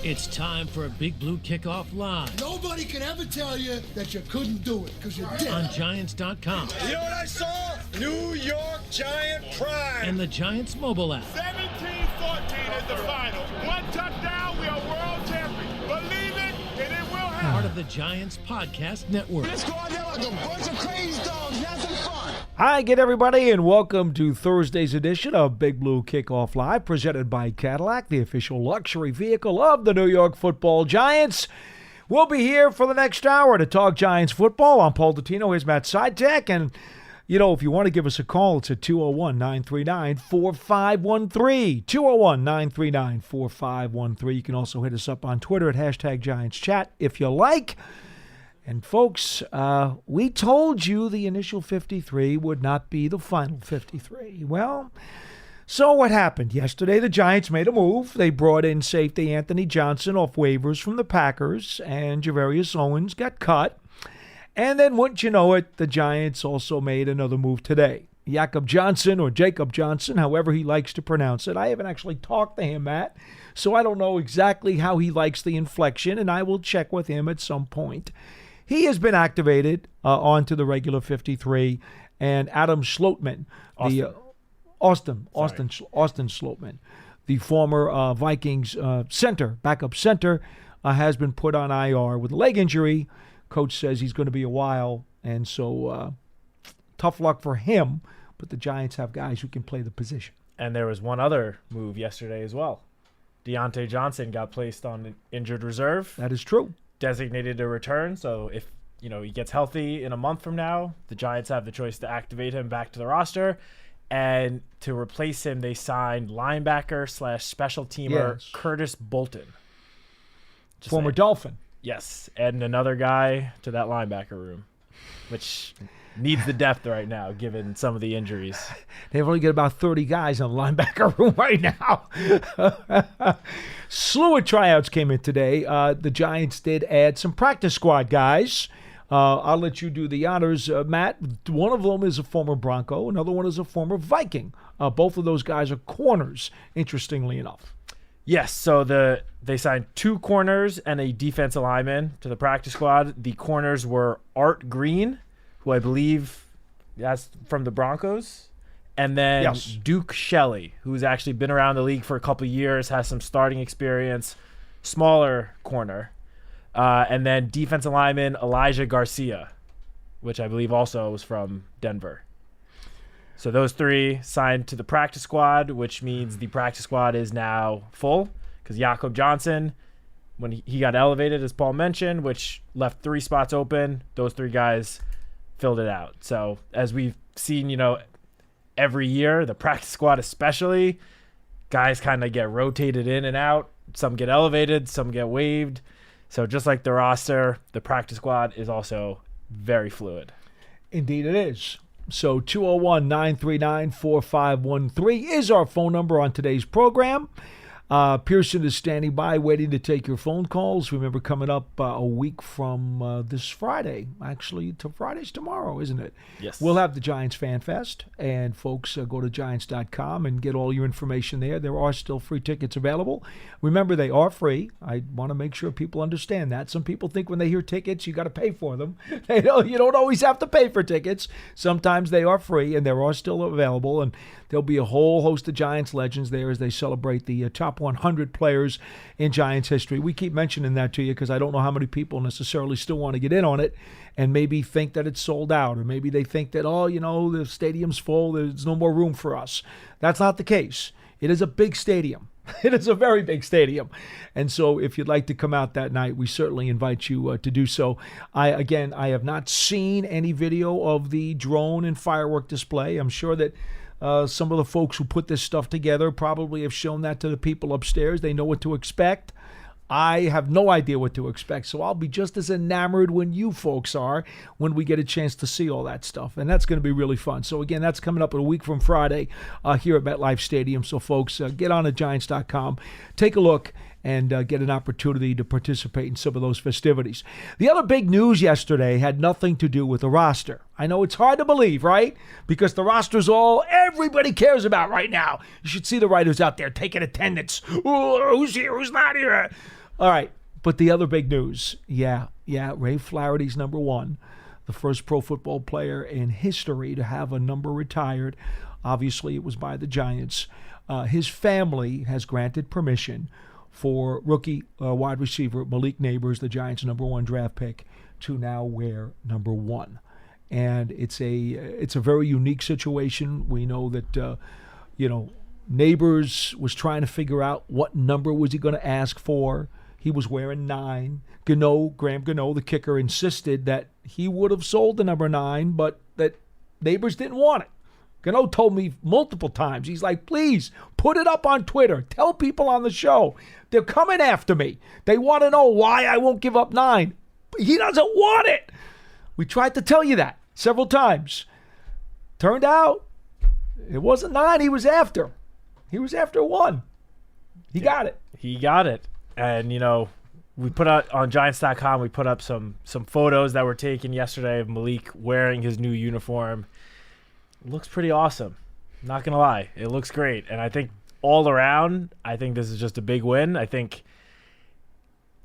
It's time for a Big Blue Kickoff Live. Nobody can ever tell you that you couldn't do it, because you did. On Giants.com. You know what I saw? New York Giant pride. And the Giants mobile app. 17-14 is the final. One touchdown, we are world champions. Believe it, and it will happen. Part of the Giants Podcast Network. Let's go out there like a bunch of crazy dogs. Have some fun. Hi again, everybody, and welcome to Thursday's edition of Big Blue Kickoff Live, presented by Cadillac, the official luxury vehicle of the New York Football Giants. We'll be here for the next hour to talk Giants football. I'm Paul Dottino. Here's Matt Citak, and you know, if you want to give us a call, it's at 201-939-4513. 201-939-4513. You can also hit us up on Twitter at #GiantsChat if you like. And folks, we told you the initial 53 would not be the final 53. Well, so what happened? Yesterday, the Giants made a move. They brought in safety Anthony Johnson off waivers from the Packers, and Javarius Owens got cut. And then, wouldn't you know it, the Giants also made another move today. Jacob Johnson, or Jacob Johnson, however he likes to pronounce it. I haven't actually talked to him, Matt, so I don't know exactly how he likes the inflection, and I will check with him at some point. He has been activated onto the regular 53, and Adam Schlotman, Austin Schlotman, the former Vikings backup center, has been put on IR with a leg injury. Coach says he's going to be a while, and so tough luck for him, but the Giants have guys who can play the position. And there was one other move yesterday as well. Deontay Johnson got placed on injured reserve. That is true. Designated to return, so if he gets healthy in a month from now, the Giants have the choice to activate him back to the roster, and to replace him, they signed linebacker/special teamer Curtis Bolton, former Dolphin. Yes, and another guy to that linebacker room, which needs the depth right now, given some of the injuries. They've only got about 30 guys in the linebacker room right now. Slew of tryouts came in today. The Giants did add some practice squad guys. I'll let you do the honors, Matt. One of them is a former Bronco. Another one is a former Viking. Both of those guys are corners, interestingly enough. Yes, so they signed 2 corners and a defensive lineman to the practice squad. The corners were Art Green, who I believe that's from the Broncos, and then Duke Shelley, who's actually been around the league for a couple of years, has some starting experience, smaller corner. And then defensive lineman Elijah Garcia, which I believe also was from Denver. So those 3 signed to the practice squad, which means the practice squad is now full, because Jacob Johnson, when he got elevated, as Paul mentioned, which left 3 spots open, those 3 guys filled it out. So as we've seen, every year, the practice squad especially, guys kind of get rotated in and out. Some get elevated, some get waived. So just like the roster, the practice squad is also very fluid. Indeed it is. So 201-939-4513 is our phone number on today's program. Pearson is standing by, waiting to take your phone calls. Remember, coming up a week from this Friday. Actually, Friday's tomorrow, isn't it? Yes. We'll have the Giants Fan Fest, and folks, go to Giants.com and get all your information there. There are still free tickets available. Remember, they are free. I want to make sure people understand that. Some people think when they hear tickets, you got to pay for them. You don't always have to pay for tickets. Sometimes they are free, and they are still available, and there'll be a whole host of Giants legends there as they celebrate the top 100 players in Giants history. We keep mentioning that to you because I don't know how many people necessarily still want to get in on it and maybe think that it's sold out, or maybe they think that, the stadium's full, there's no more room for us. That's not the case. It is a big stadium. It is a very big stadium. And so if you'd like to come out that night, we certainly invite you to do so. I have not seen any video of the drone and firework display. I'm sure that some of the folks who put this stuff together probably have shown that to the people upstairs. They know what to expect. I have no idea what to expect, so I'll be just as enamored when you folks are when we get a chance to see all that stuff, and that's going to be really fun. So again, that's coming up in a week from Friday here at MetLife Stadium. So folks, get on to Giants.com, take a look, and get an opportunity to participate in some of those festivities. The other big news yesterday had nothing to do with the roster. I know it's hard to believe, right? Because the roster's all everybody cares about right now. You should see the writers out there taking attendance. Ooh, who's here? Who's not here? All right, but the other big news, Ray Flaherty's number 1, the first pro football player in history to have a number retired. Obviously, it was by the Giants. His family has granted permission for rookie wide receiver Malik Neighbors, the Giants' number 1 draft pick, to now wear number 1. And it's a very unique situation. We know that Neighbors was trying to figure out what number was he going to ask for. He was wearing 9. Graham Gano, the kicker, insisted that he would have sold the number 9, but that Neighbors didn't want it. Gano told me multiple times, he's like, please, put it up on Twitter. Tell people on the show. They're coming after me. They want to know why I won't give up 9. He doesn't want it. We tried to tell you that several times. Turned out it wasn't 9 he was after. He was after 1. He got it. He got it. And, we put out on Giants.com, we put up some photos that were taken yesterday of Malik wearing his new uniform. It looks pretty awesome. Not going to lie. It looks great. And I think all around, I think this is just a big win. I think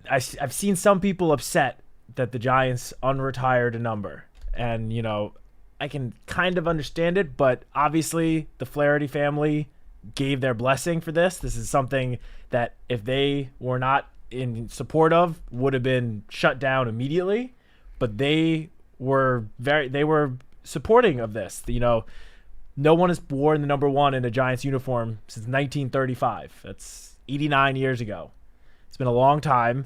I've seen some people upset that the Giants unretired a number. And, I can kind of understand it, but obviously the Flaherty family gave their blessing for this. This is something that if they were not in support of, would have been shut down immediately. But they were supporting of this. No one has worn the number 1 in a Giants uniform since 1935. That's 89 years ago. It's been a long time.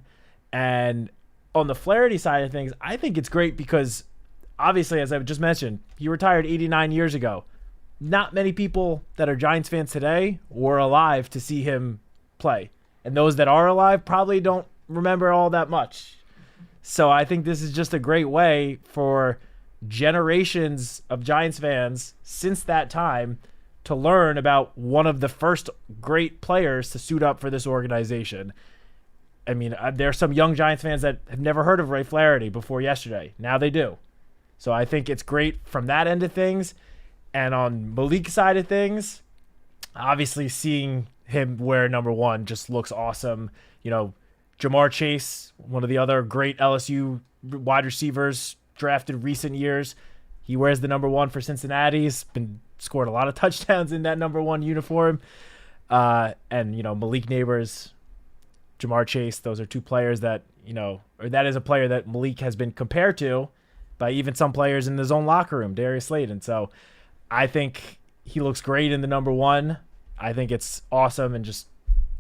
And on the Flaherty side of things, I think it's great because obviously, as I just mentioned, he retired 89 years ago. Not many people that are Giants fans today were alive to see him play. And those that are alive probably don't remember all that much. So I think this is just a great way for generations of Giants fans since that time to learn about one of the first great players to suit up for this organization. I mean, there are some young Giants fans that have never heard of Ray Flaherty before yesterday. Now they do. So I think it's great from that end of things. And on Malik's side of things, obviously seeing him wear number 1 just looks awesome. Jamar Chase, one of the other great LSU wide receivers drafted recent years, he wears the number 1 for Cincinnati. He's scored a lot of touchdowns in that number 1 uniform. And Malik Neighbors, Jamar Chase, those are 2 players that, or that is a player that Malik has been compared to by even some players in his own locker room, Darius Slayton. So I think he looks great in the number 1. I think it's awesome, and just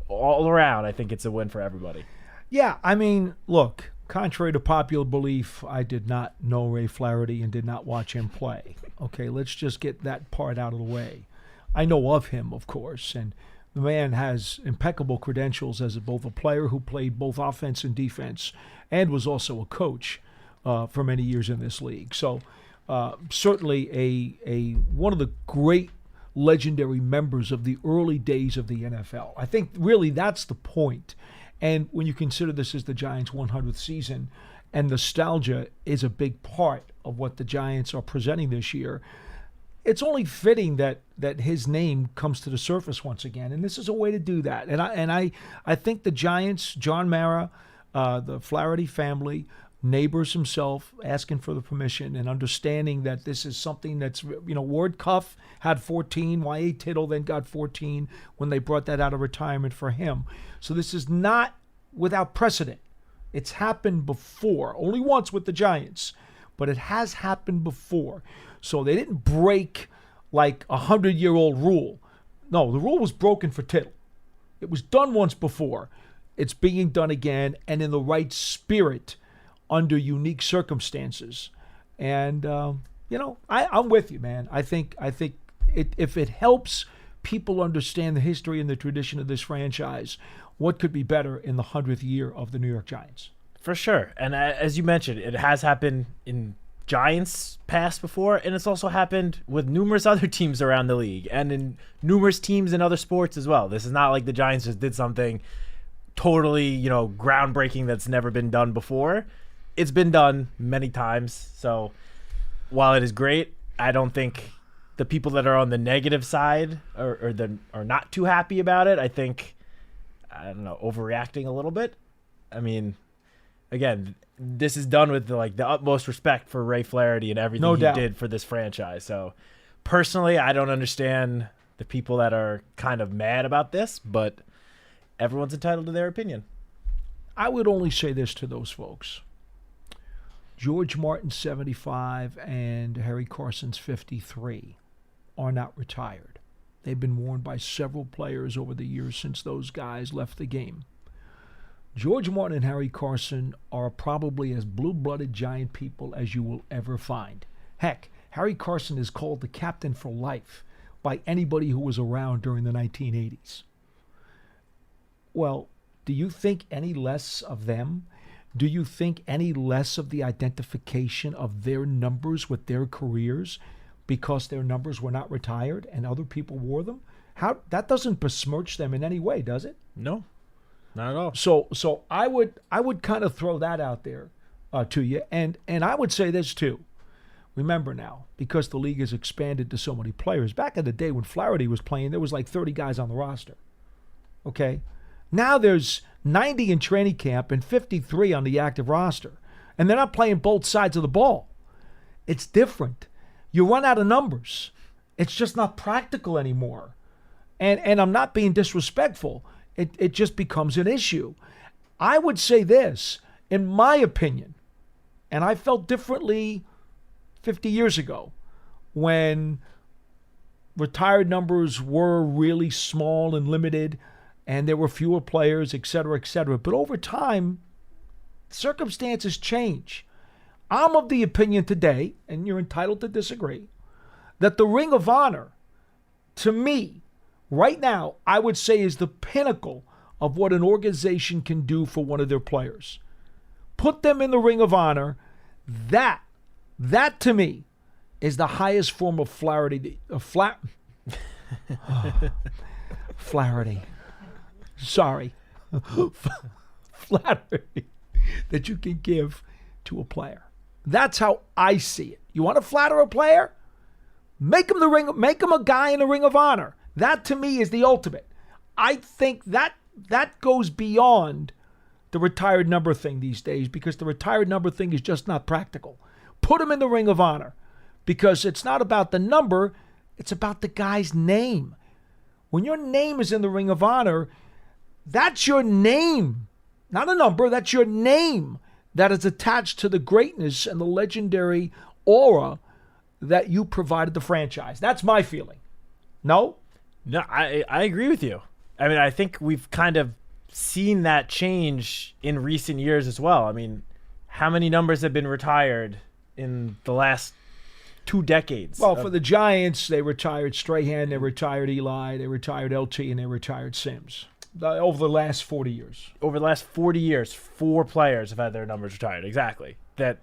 all around, I think it's a win for everybody. Yeah, I mean, look, contrary to popular belief, I did not know Ray Flaherty and did not watch him play. Okay, let's just get that part out of the way. I know of him, of course, and the man has impeccable credentials as both a player who played both offense and defense and was also a coach for many years in this league. So certainly a one of the great legendary members of the early days of the NFL. I think really that's the point. And when you consider this as the Giants' 100th season, and nostalgia is a big part of what the Giants are presenting this year, it's only fitting that his name comes to the surface once again. And this is a way to do that. And I think the Giants, John Mara, the Flaherty family, Neighbors himself, asking for the permission and understanding that this is something that's, Ward Cuff had 14, Y.A. Tittle then got 14 when they brought that out of retirement for him. So this is not without precedent. It's happened before, only once with the Giants, but it has happened before. So they didn't break like a 100-year-old rule. No, the rule was broken for Tittle. It was done once before. It's being done again, and in the right spirit, under unique circumstances. And, I'm with you, man. I think if it helps people understand the history and the tradition of this franchise, what could be better in the 100th year of the New York Giants? For sure. And as you mentioned, it has happened in Giants past before, and it's also happened with numerous other teams around the league and in numerous teams in other sports as well. This is not like the Giants just did something totally, groundbreaking that's never been done before. It's been done many times. So while it is great, I don't think the people that are on the negative side are not too happy about it. I think, overreacting a little bit. I mean, again, this is done with the utmost respect for Ray Flaherty and everything he did for this franchise. So personally, I don't understand the people that are kind of mad about this, but everyone's entitled to their opinion. I would only say this to those folks. George Martin's 75 and Harry Carson's 53 are not retired. They've been worn by several players over the years since those guys left the game. George Martin and Harry Carson are probably as blue-blooded Giant people as you will ever find. Heck, Harry Carson is called the captain for life by anybody who was around during the 1980s. Well, do you think any less of them? Do you think any less of the identification of their numbers with their careers because their numbers were not retired and other people wore them? That doesn't besmirch them in any way, does it? No, not at all. So I would kind of throw that out there to you, and I would say this too. Remember now, because the league has expanded to so many players. Back in the day when Flaherty was playing, there was like 30 guys on the roster. Okay, now there's 90 in training camp and 53 on the active roster, and they're not playing both sides of the ball. It's different. You run out of numbers. It's just not practical anymore. And I'm not being disrespectful. It just becomes an issue. I would say this, in my opinion, and I felt differently 50 years ago when retired numbers were really small and limited and there were fewer players, et cetera, et cetera. But over time, circumstances change. I'm of the opinion today, and you're entitled to disagree, that the Ring of Honor, to me, right now, I would say is the pinnacle of what an organization can do for one of their players. Put them in the Ring of Honor. That to me is the highest form of Flaherty. Flaherty. Sorry. Flattery that you can give to a player. That's how I see it. You want to flatter a player? Make him a guy in the Ring of Honor. That to me is the ultimate. I think that goes beyond the retired number thing these days because the retired number thing is just not practical. Put him in the Ring of Honor because it's not about the number, it's about the guy's name. When your name is in the Ring of Honor, that's your name. Not a number, that's your name that is attached to the greatness and the legendary aura that you provided the franchise. That's my feeling. No? No, I agree with you. I mean, I think we've kind of seen that change in recent years as well. I mean, how many numbers have been retired in the last 2 decades? Well, for the Giants, they retired Strahan, they retired Eli, they retired LT, and they retired Sims. Over the last 40 years. Over the last 40 years, 4 players have had their numbers retired. Exactly. That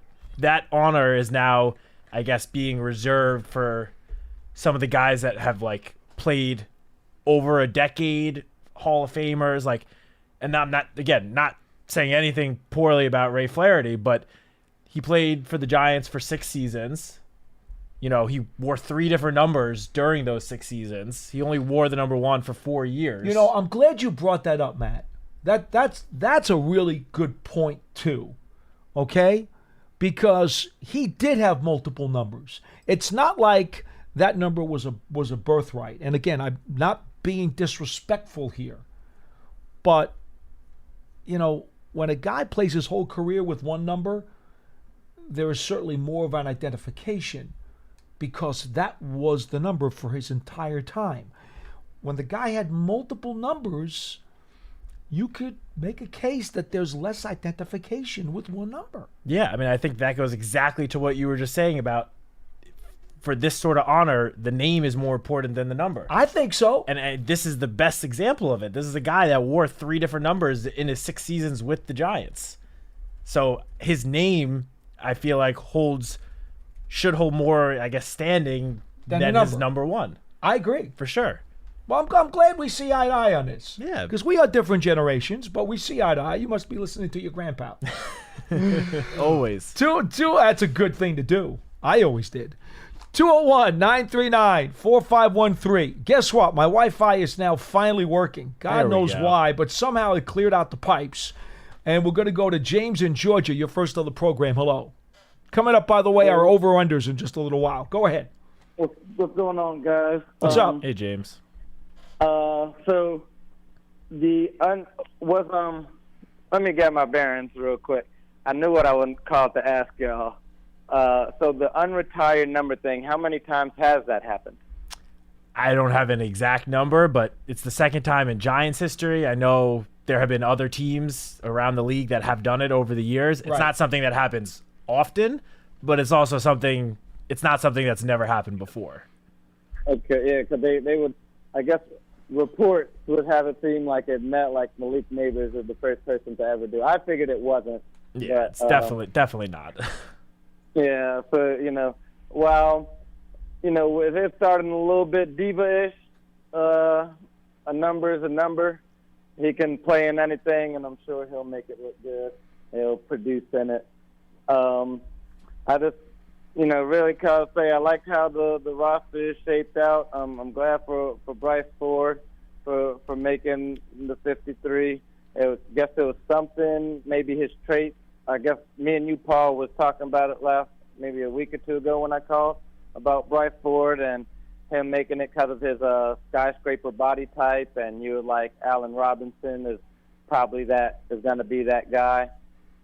honor is now, I guess, being reserved for some of the guys that have played over a decade, Hall of Famers, and I'm not saying anything poorly about Ray Flaherty, but he played for the Giants for 6 seasons. He wore 3 different numbers during those 6 seasons. He only wore the number 1 for 4 years. I'm glad you brought that up, Matt. That's a really good point too. Okay? Because he did have multiple numbers. It's not like that number was a birthright. And again, I'm not being disrespectful here. But when a guy plays his whole career with one number, there is certainly more of an identification because that was the number for his entire time. When the guy had multiple numbers, you could make a case that there's less identification with one number. Yeah, I mean, I think that goes exactly to what you were just saying about for this sort of honor, the name is more important than the number. I think so. And this is the best example of it. This is a guy that wore 3 different numbers in his 6 seasons with the Giants. So his name, I feel like, should hold more, I guess, standing than his number 1. I agree. For sure. Well, I'm glad we see eye to eye on this. Yeah. Because we are different generations, but we see eye to eye. You must be listening to your grandpa. Always. That's a good thing to do. I always did. 201-939-4513. Guess what? My Wi-Fi is now finally working. God knows why, but somehow it cleared out the pipes. And we're going to go to James in Georgia. You're first on the program. Hello. Coming up, by the way, our over-unders in just a little while. Go ahead. What's going on, guys? What's up? Hey, James. So let me get my bearings real quick. I knew what I would call to ask y'all. So the unretired number thing, how many times has that happened? I don't have an exact number, but it's the second time in Giants history. I know there have been other teams around the league that have done it over the years. It's not something that happens often, but it's also something. It's not something that's never happened before. Okay, yeah, because they would, I guess, reports would have it seem like it meant like Malik Neighbors was the first person to ever do. I figured it wasn't. Yeah, but, it's definitely not. Yeah, so if it's starting a little bit diva-ish, a number is a number. He can play in anything, and I'm sure he'll make it look good. He'll produce in it. I just, really gotta say I like how the roster is shaped out. I'm glad for Bryce Ford for making the 53. I guess it was something, maybe his traits. I guess me and you, Paul, was talking about it maybe a week or two ago when I called about Bryce Ford and him making it because of his skyscraper body type, and you were like Allen Robinson is probably going to be that guy.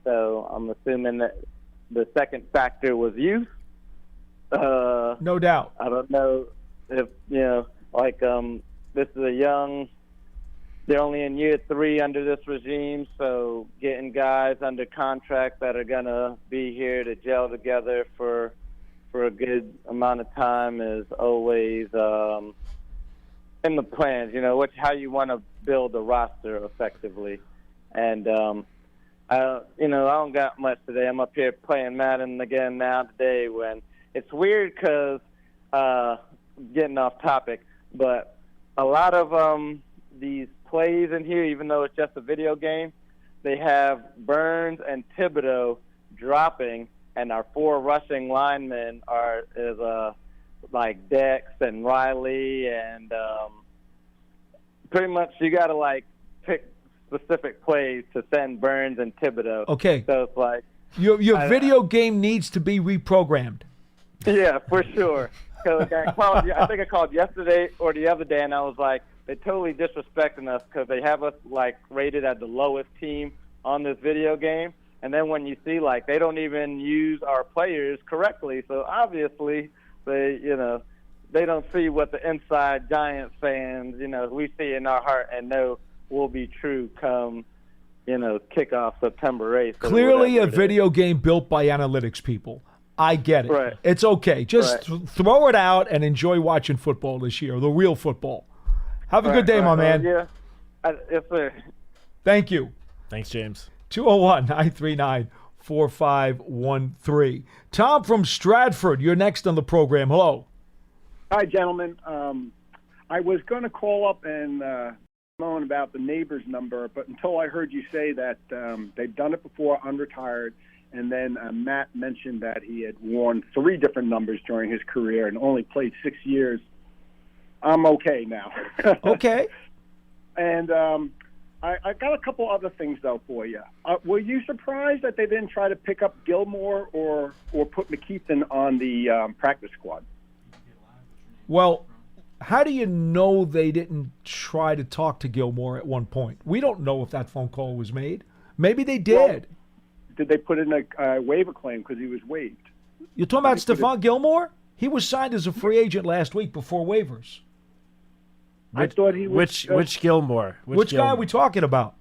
So I'm assuming that the second factor was youth. No doubt. I don't know if, this is they're only in year 3 under this regime, so getting guys under contract that are going to be here to gel together for a good amount of time is always in the plans, how you want to build a roster effectively. And, I don't got much today. I'm up here playing Madden again now today when it's weird because, getting off topic, but a lot of these plays in here, even though it's just a video game, they have Burns and Thibodeau dropping, and our 4 rushing linemen is like Dex and Riley, and pretty much you got to pick specific plays to send Burns and Thibodeau. Okay. So it's like your video game needs to be reprogrammed. Yeah, for sure. I think I called yesterday or the other day, and I was like, they're totally disrespecting us because they have us rated as the lowest team on this video game, and then when you see they don't even use our players correctly, so obviously they don't see what the inside Giants fans we see in our heart and know will be true come kickoff September 8th. Clearly a video game built by analytics people. I get it. Right. It's okay. Just throw it out and enjoy watching football this year, the real football. Have a good day, my man. Yeah. Yes, sir. Thank you. Thanks, James. 201-939-4513. Tom from Stratford, you're next on the program. Hello. Hi, gentlemen. I was going to call up and moan about the neighbors number, but until I heard you say that they've done it before, unretired, and then Matt mentioned that he had worn 3 different numbers during his career and only played 6 years, I'm okay now. Okay. And I got a couple other things, though, for you. Were you surprised that they didn't try to pick up Gilmore or put McKeithen on the practice squad? Well, how do you know they didn't try to talk to Gilmore at one point? We don't know if that phone call was made. Maybe they did. Well, did they put in a waiver claim because he was waived? You're talking about Stephon Gilmore? He was signed as a free agent last week before waivers. I thought he was. Which Gilmore? Which guy are we talking about?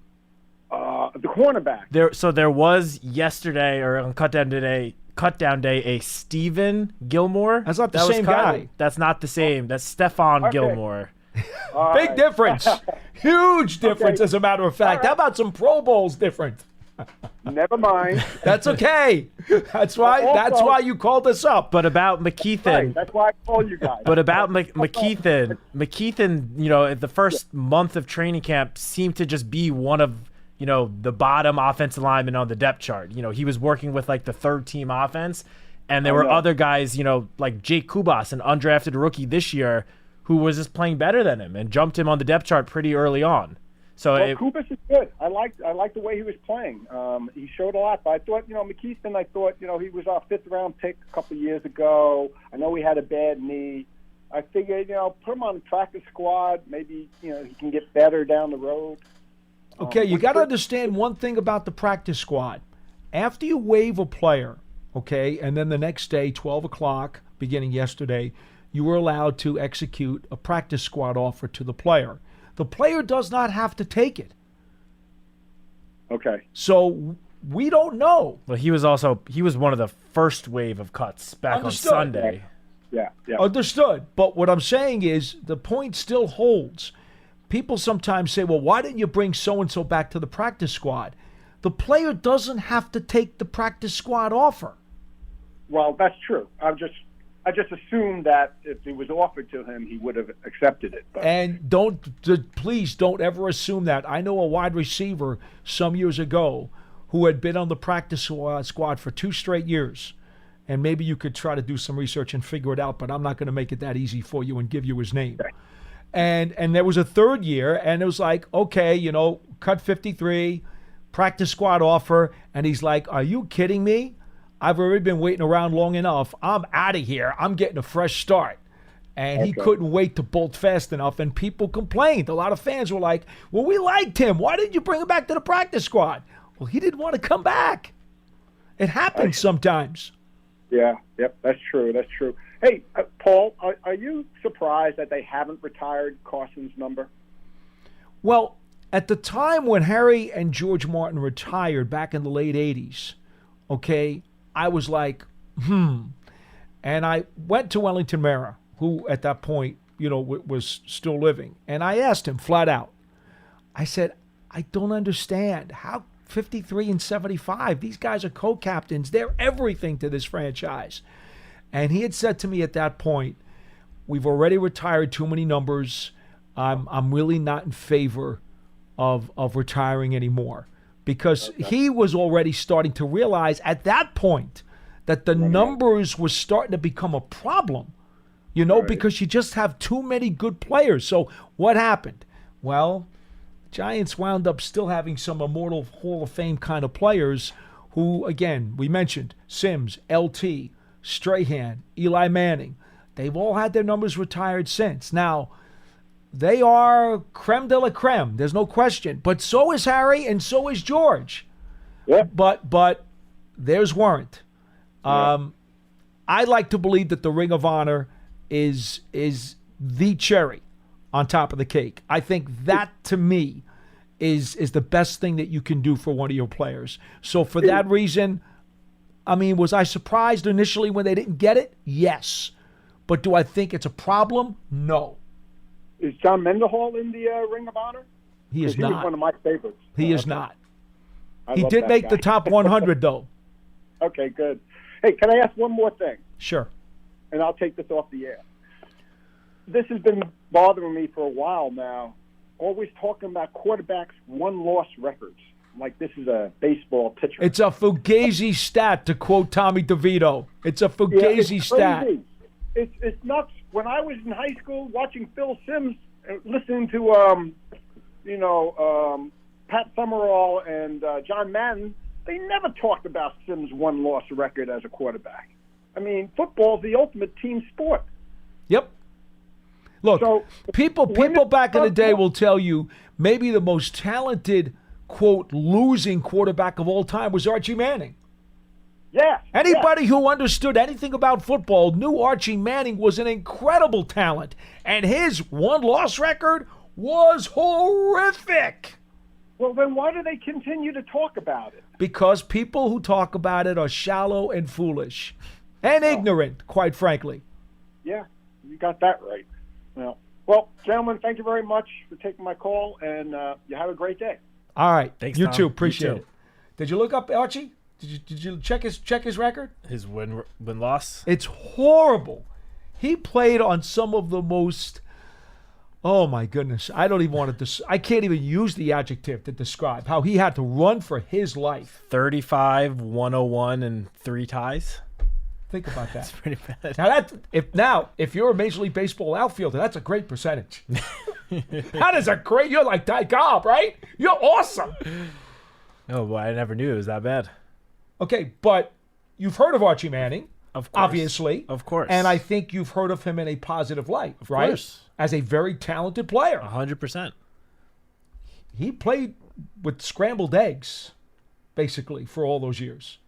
The cornerback. There was yesterday or on cut down day a Stephen Gilmore. That's not the same guy. That's not the same. That's Stephon Gilmore. Big difference. Huge difference, as a matter of fact. How about some Pro Bowls different? Never mind. That's okay. That's why you called us up. But about McKeithen, Right, that's why I called you guys. But about McKeithen, at the first month of training camp seemed to just be one of, the bottom offensive linemen on the depth chart. He was working with like the third team offense, and there were other guys, like Jake Kubas, an undrafted rookie this year, who was just playing better than him and jumped him on the depth chart pretty early on. So Kubas is good. I like the way he was playing. He showed a lot. But I thought, McKeithen, he was our 5th-round pick a couple of years ago. I know he had a bad knee. I figured, put him on the practice squad. Maybe, he can get better down the road. Okay, you got to understand one thing about the practice squad. After you waive a player, okay, and then the next day, 12 o'clock, beginning yesterday, you were allowed to execute a practice squad offer to the player. The player does not have to take it. Okay. So we don't know. Well, he was one of the first wave of cuts back on Sunday. Yeah. Understood. But what I'm saying is the point still holds. People sometimes say, well, why didn't you bring so-and-so back to the practice squad? The player doesn't have to take the practice squad offer. Well, that's true. I just assumed that if it was offered to him, he would have accepted it. But. And please don't ever assume that. I know a wide receiver some years ago who had been on the practice squad for 2 straight years. And maybe you could try to do some research and figure it out, but I'm not going to make it that easy for you and give you his name. Okay. And there was a 3rd year, and it was like, okay, cut 53, practice squad offer. And he's like, are you kidding me? I've already been waiting around long enough. I'm out of here. I'm getting a fresh start. And he couldn't wait to bolt fast enough, and people complained. A lot of fans were like, well, we liked him. Why didn't you bring him back to the practice squad? Well, he didn't want to come back. It happens sometimes. Yeah, yep, that's true. Hey, Paul, are you surprised that they haven't retired Carson's number? Well, at the time when Harry and George Martin retired back in the late 80s, okay, I was like, And I went to Wellington Mara, who at that point, was still living. And I asked him flat out. I said, I don't understand. How 53 and 75, these guys are co-captains. They're everything to this franchise. And he had said to me at that point, we've already retired too many numbers. I'm really not in favor of retiring anymore. Because he was already starting to realize at that point that the numbers were starting to become a problem, because you just have too many good players. So what happened? Well, Giants wound up still having some immortal Hall of Fame kind of players who, again, we mentioned Sims, LT, Strahan, Eli Manning. They've all had their numbers retired since. Now, they are creme de la creme. There's no question. But so is Harry and so is George. Yeah. But there's warrant. I like to believe that the Ring of Honor is the cherry on top of the cake. I think that, to me, is the best thing that you can do for one of your players. So for that reason, was I surprised initially when they didn't get it? Yes. But do I think it's a problem? No. Is John Mendenhall in the Ring of Honor? He is not. He was one of my favorites. He is not. He did make the top 100, though. Okay, good. Hey, can I ask one more thing? Sure. And I'll take this off the air. This has been bothering me for a while now. Always talking about quarterbacks' one-loss records. Like this is a baseball pitcher. It's a fugazi stat, to quote Tommy DeVito. It's a fugazi stat. It's nuts. When I was in high school watching Phil Simms, listening to Pat Summerall and John Madden, they never talked about Simms' one-loss record as a quarterback. Football's the ultimate team sport. Yep. Look, so, people back in the day will tell you maybe the most talented, quote, losing quarterback of all time was Archie Manning. Yes. Anybody who understood anything about football knew Archie Manning was an incredible talent, and his one-loss record was horrific. Well, then why do they continue to talk about it? Because people who talk about it are shallow and foolish and ignorant, quite frankly. Yeah, you got that right. Well, gentlemen, thank you very much for taking my call, and you have a great day. All right. Thanks, you Tom. too. Appreciate it. Did you look up Archie? Did you check his record? His win loss. It's horrible. He played on some of the most. Oh my goodness! I don't even want to. I can't even use the adjective to describe how he had to run for his life. 35, 101, and 3 ties. Think about that. That's pretty bad. If you're a Major League Baseball outfielder, that's a great percentage. That is a great. You're like Ty Cobb, right? You're awesome. Oh, boy, I never knew it was that bad. Okay, but you've heard of Archie Manning, Of course. obviously. Of course. And I think you've heard of him in a positive light, right? Of course. As a very talented player. 100%. He played with scrambled eggs, basically, for all those years.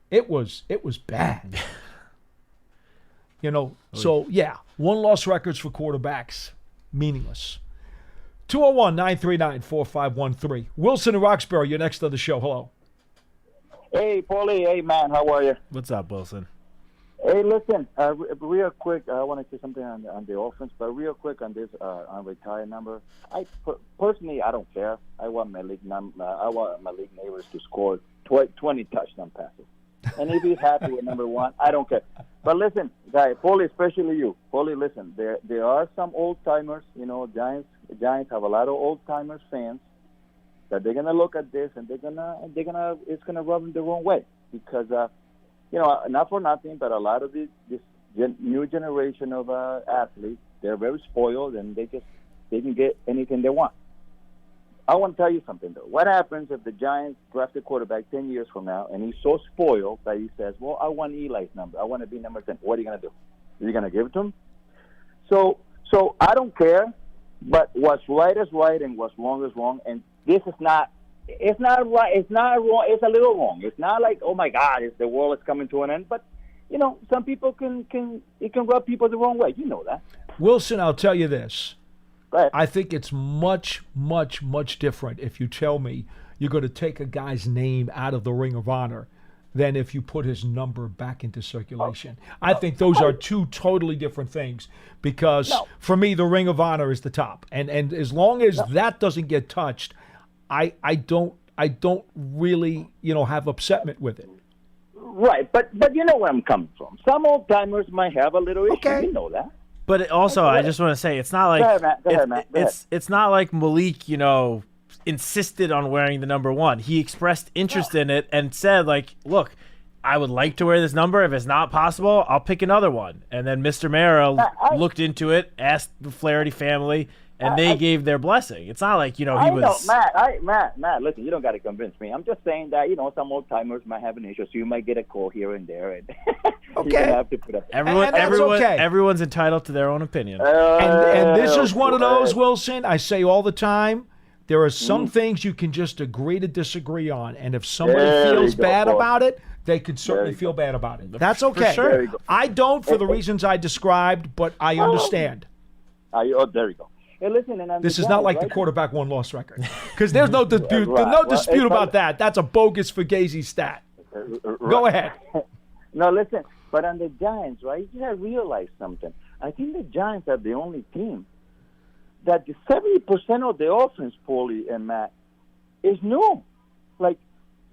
It was bad. So, yeah, one-loss records for quarterbacks, meaningless. 201-939-4513. Wilson in Roxbury, you're next on the show. Hello. Hey, Paulie. Hey, man. How are you? What's up, Wilson? Hey, listen. Real quick, I want to say something on the offense, but real quick on this unretired number. Personally, I don't care. I want my league neighbors to score 20 touchdown passes. And if he's happy with number 1, I don't care. But listen, guy, Paulie, especially you. Paulie, listen. There are some old timers. Giants have a lot of old timers fans that they're gonna look at this and it's gonna rub them the wrong way because not for nothing, but a lot of this new generation of athletes, they're very spoiled and they can get anything they want. I want to tell you something though. What happens if the Giants draft a quarterback 10 years from now and he's so spoiled that he says, "Well, I want Eli's number. I want to be number 10." What are you gonna do? Are you gonna give it to him? So I don't care. But what's right is right and what's wrong is wrong. And this is not, it's not right. It's not wrong. It's a little wrong. It's not like, oh my God, the world is coming to an end. But, some people it can rub people the wrong way. You know that. Wilson, I'll tell you this. Go ahead. I think it's much, much, much different if you tell me you're going to take a guy's name out of the Ring of Honor than if you put his number back into circulation. I think those are two totally different things because for me, the Ring of Honor is the top. And as long as that doesn't get touched, I don't really, have upsetment with it. Right, but you know where I'm coming from. Some old timers might have a little issue. Okay. You know that. But also, I just want to say, it's not like Go ahead, Matt. it's not like Malik, insisted on wearing the number 1. He expressed interest in it and said, like, look, I would like to wear this number. If it's not possible, I'll pick another one. And then Mr. Mara looked into it, asked the Flaherty family, and they gave their blessing. It's not like, he was... Matt, listen, you don't got to convince me. I'm just saying that, some old-timers might have an issue, so you might get a call here and there. And okay. You're gonna have to put up Everyone's entitled to their own opinion. And this is one of those, Wilson, I say all the time, there are some things you can just agree to disagree on. And if somebody feels bad about it, they could certainly feel bad about it. That's okay. For sure. I don't for the reasons I described, but I understand. There you go. Hey, listen, and this is not like the quarterback one-loss record. Because there's no dispute, dispute about that. That's a bogus Fugazi stat. Go ahead. No, listen, but on the Giants, right, you got to realize something. I think the Giants are the only team that the 70% of the offense, Paulie and Matt, is new. Like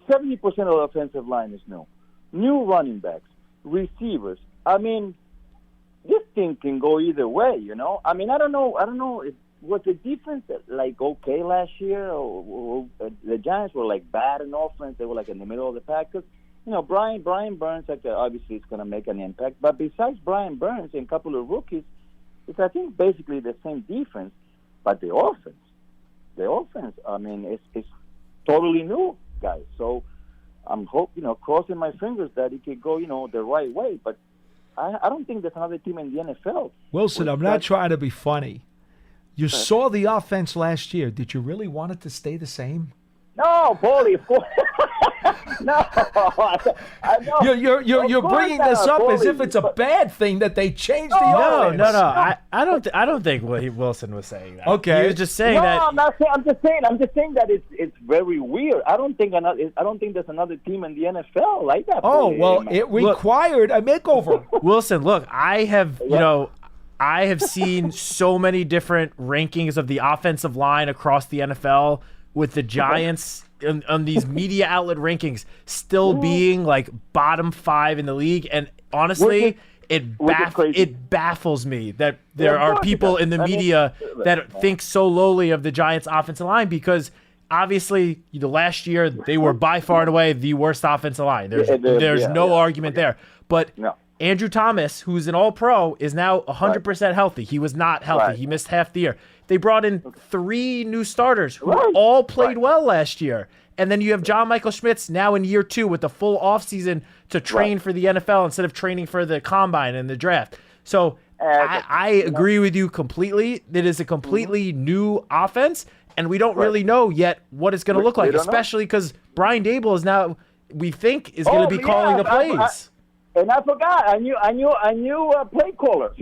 70% of the offensive line is new. New running backs, receivers. I mean, this thing can go either way, I mean, I don't know if was the defense like okay last year, or the Giants were like bad in offense. They were like in the middle of the pack. Because Brian Burns, obviously, is going to make an impact. But besides Brian Burns and a couple of rookies, it's I think basically the same defense, but the offense. I mean, it's totally new, guys. So I'm crossing my fingers that it could go, the right way. But I don't think there's another team in the NFL. Wilson, I'm not trying to be funny. You saw the offense last year. Did you really want it to stay the same? No, Paulie, of course. No, I know. You're bringing this up as if it's a bad thing that they changed the offense. No. I don't think Wilson was saying that. Okay, he was just saying that. I'm not saying. I'm just saying that it's very weird. I don't think there's another team in the NFL like that. Oh well, it required a makeover. Wilson, look, I have seen so many different rankings of the offensive line across the NFL with the Giants on these media outlet rankings still being like bottom 5 in the league. And honestly, it baffles me that there are people in the media that think so lowly of the Giants' offensive line, because obviously the last year they were by far and away the worst offensive line. There's no argument there. But Andrew Thomas, who's an all-pro, is now 100% healthy. He was not healthy. He missed half the year. They brought in 3 new starters who all played well last year. And then you have John Michael Schmitz now in year 2 with the full offseason to train for the NFL instead of training for the combine and the draft. So I agree with you completely. It is a completely new offense, and we don't really know yet what it's going to look like, especially because Brian Dable is now, we think, is going to be calling the plays. And I forgot, I knew play callers.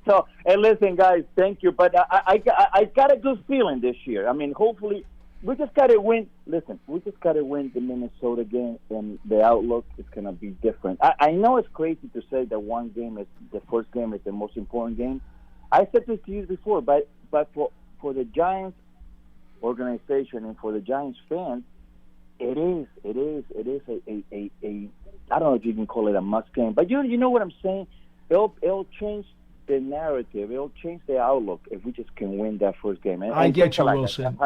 So, hey, listen, guys, thank you. But I got a good feeling this year. I mean, hopefully, we just got to win. Listen, we just got to win the Minnesota game, and the outlook is going to be different. I know it's crazy to say that the first game is the most important game. I said this to you before, but for the Giants organization and for the Giants fans, it is a I don't know if you can call it a must game, but you know what I'm saying? It'll change the narrative. It'll change the outlook if we just can win that first game. I get you, Wilson.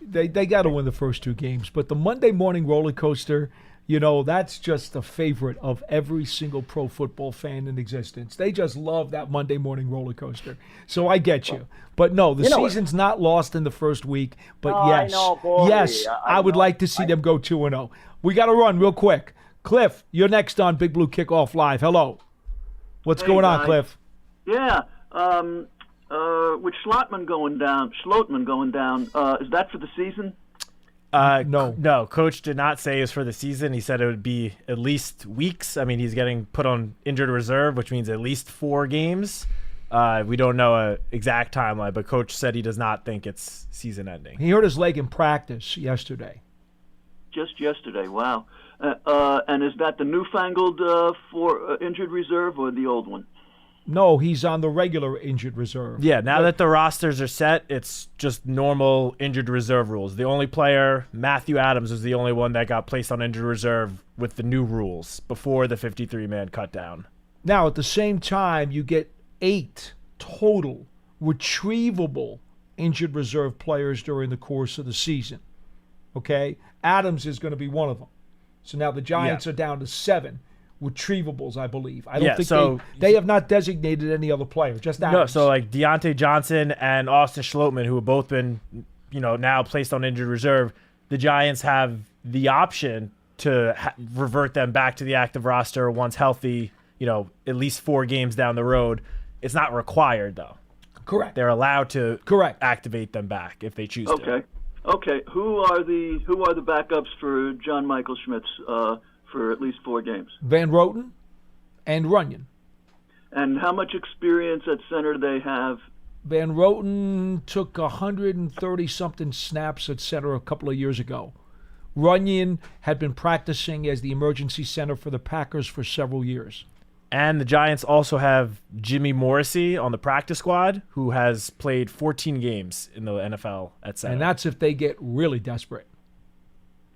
They got to win the first 2 games, but the Monday morning roller coaster, that's just a favorite of every single pro football fan in existence. They just love that Monday morning roller coaster. So I get you. But no, the season's not lost in the first week. But yes, I would like to see them go 2-0. We got to run real quick. Cliff, you're next on Big Blue Kickoff Live. Hello. What's going on, Cliff? Yeah. With Schlotman going down, is that for the season? No. Coach did not say it was for the season. He said it would be at least weeks. I mean, he's getting put on injured reserve, which means at least 4 games. We don't know an exact timeline, but Coach said he does not think it's season ending. He hurt his leg in practice yesterday. Just yesterday, wow. And is that the newfangled for injured reserve or the old one? No, he's on the regular injured reserve. Yeah, now that the rosters are set, it's just normal injured reserve rules. The only player, Matthew Adams, was the only one that got placed on injured reserve with the new rules before the 53-man cut down. Now, at the same time, you get 8 total retrievable injured reserve players during the course of the season. Okay? Adams is going to be one of them. So now the Giants are down to 7 retrievables, I believe. I don't think they have not designated any other player, just Adams. No, so like Deontay Johnson and Austin Schlottman, who have both been, now placed on injured reserve, the Giants have the option to revert them back to the active roster once healthy, at least 4 games down the road. It's not required, though. Correct. They're allowed to activate them back if they choose to. Okay. Who are the backups for John Michael Schmitz for at least 4 games? Van Roten and Runyon. And how much experience at center do they have? Van Roten took 130-something snaps at center a couple of years ago. Runyon had been practicing as the emergency center for the Packers for several years. And the Giants also have Jimmy Morrissey on the practice squad, who has played 14 games in the NFL at center. And that's if they get really desperate.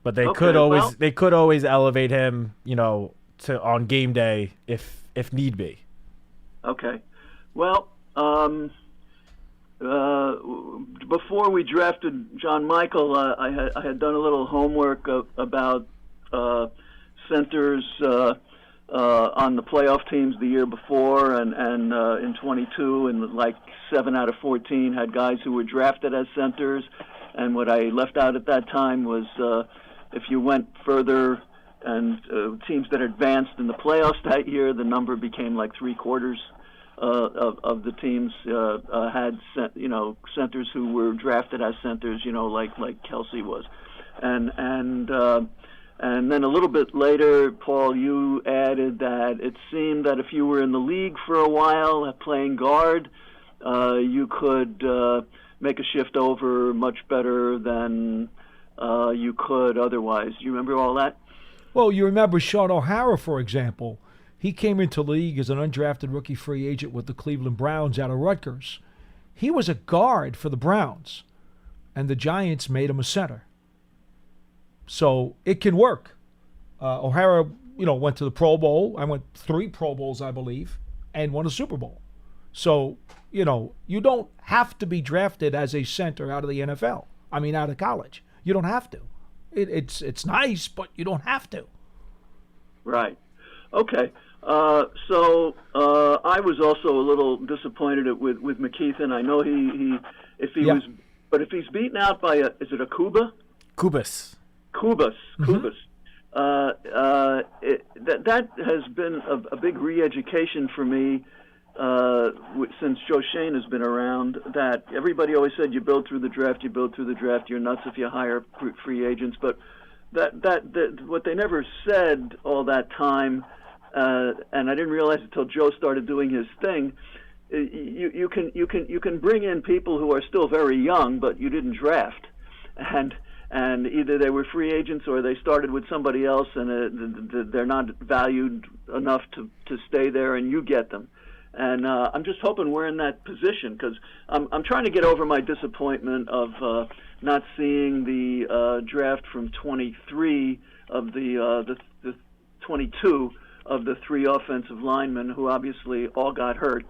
But they could always elevate him, to on game day if need be. Okay. Well, before we drafted John Michael, I had done a little homework about centers on the playoff teams the year before, and in 22, and like 7 out of 14 had guys who were drafted as centers. And what I left out at that time was if you went further and teams that advanced in the playoffs that year, the number became like 3/4 of the teams had centers who were drafted as centers, like Kelsey was, and then a little bit later, Paul, you added that it seemed that if you were in the league for a while playing guard, you could make a shift over much better than you could otherwise. You remember all that? Well, you remember Sean O'Hara, for example. He came into the league as an undrafted rookie free agent with the Cleveland Browns out of Rutgers. He was a guard for the Browns, and the Giants made him a center. So it can work. O'Hara, went to the Pro Bowl. I went 3 Pro Bowls, I believe, and won a Super Bowl. So, you don't have to be drafted as a center out of the NFL. I mean, out of college. You don't have to. It's nice, but you don't have to. Right. Okay. So I was also a little disappointed with McKeithen. I know if he's beaten out by is it a Cuba? Kubas. Kubas. That has been a big re-education for me since Joe Shane has been around. That everybody always said you build through the draft, you're nuts if you hire free agents. But that what they never said all that time, and I didn't realize it until Joe started doing his thing. You can bring in people who are still very young, but you didn't draft, and either they were free agents or they started with somebody else, and they're not valued enough to stay there, and you get them. And I'm just hoping we're in that position, because I'm trying to get over my disappointment of not seeing the draft from 23 of the 22 of the 3 offensive linemen who obviously all got hurt,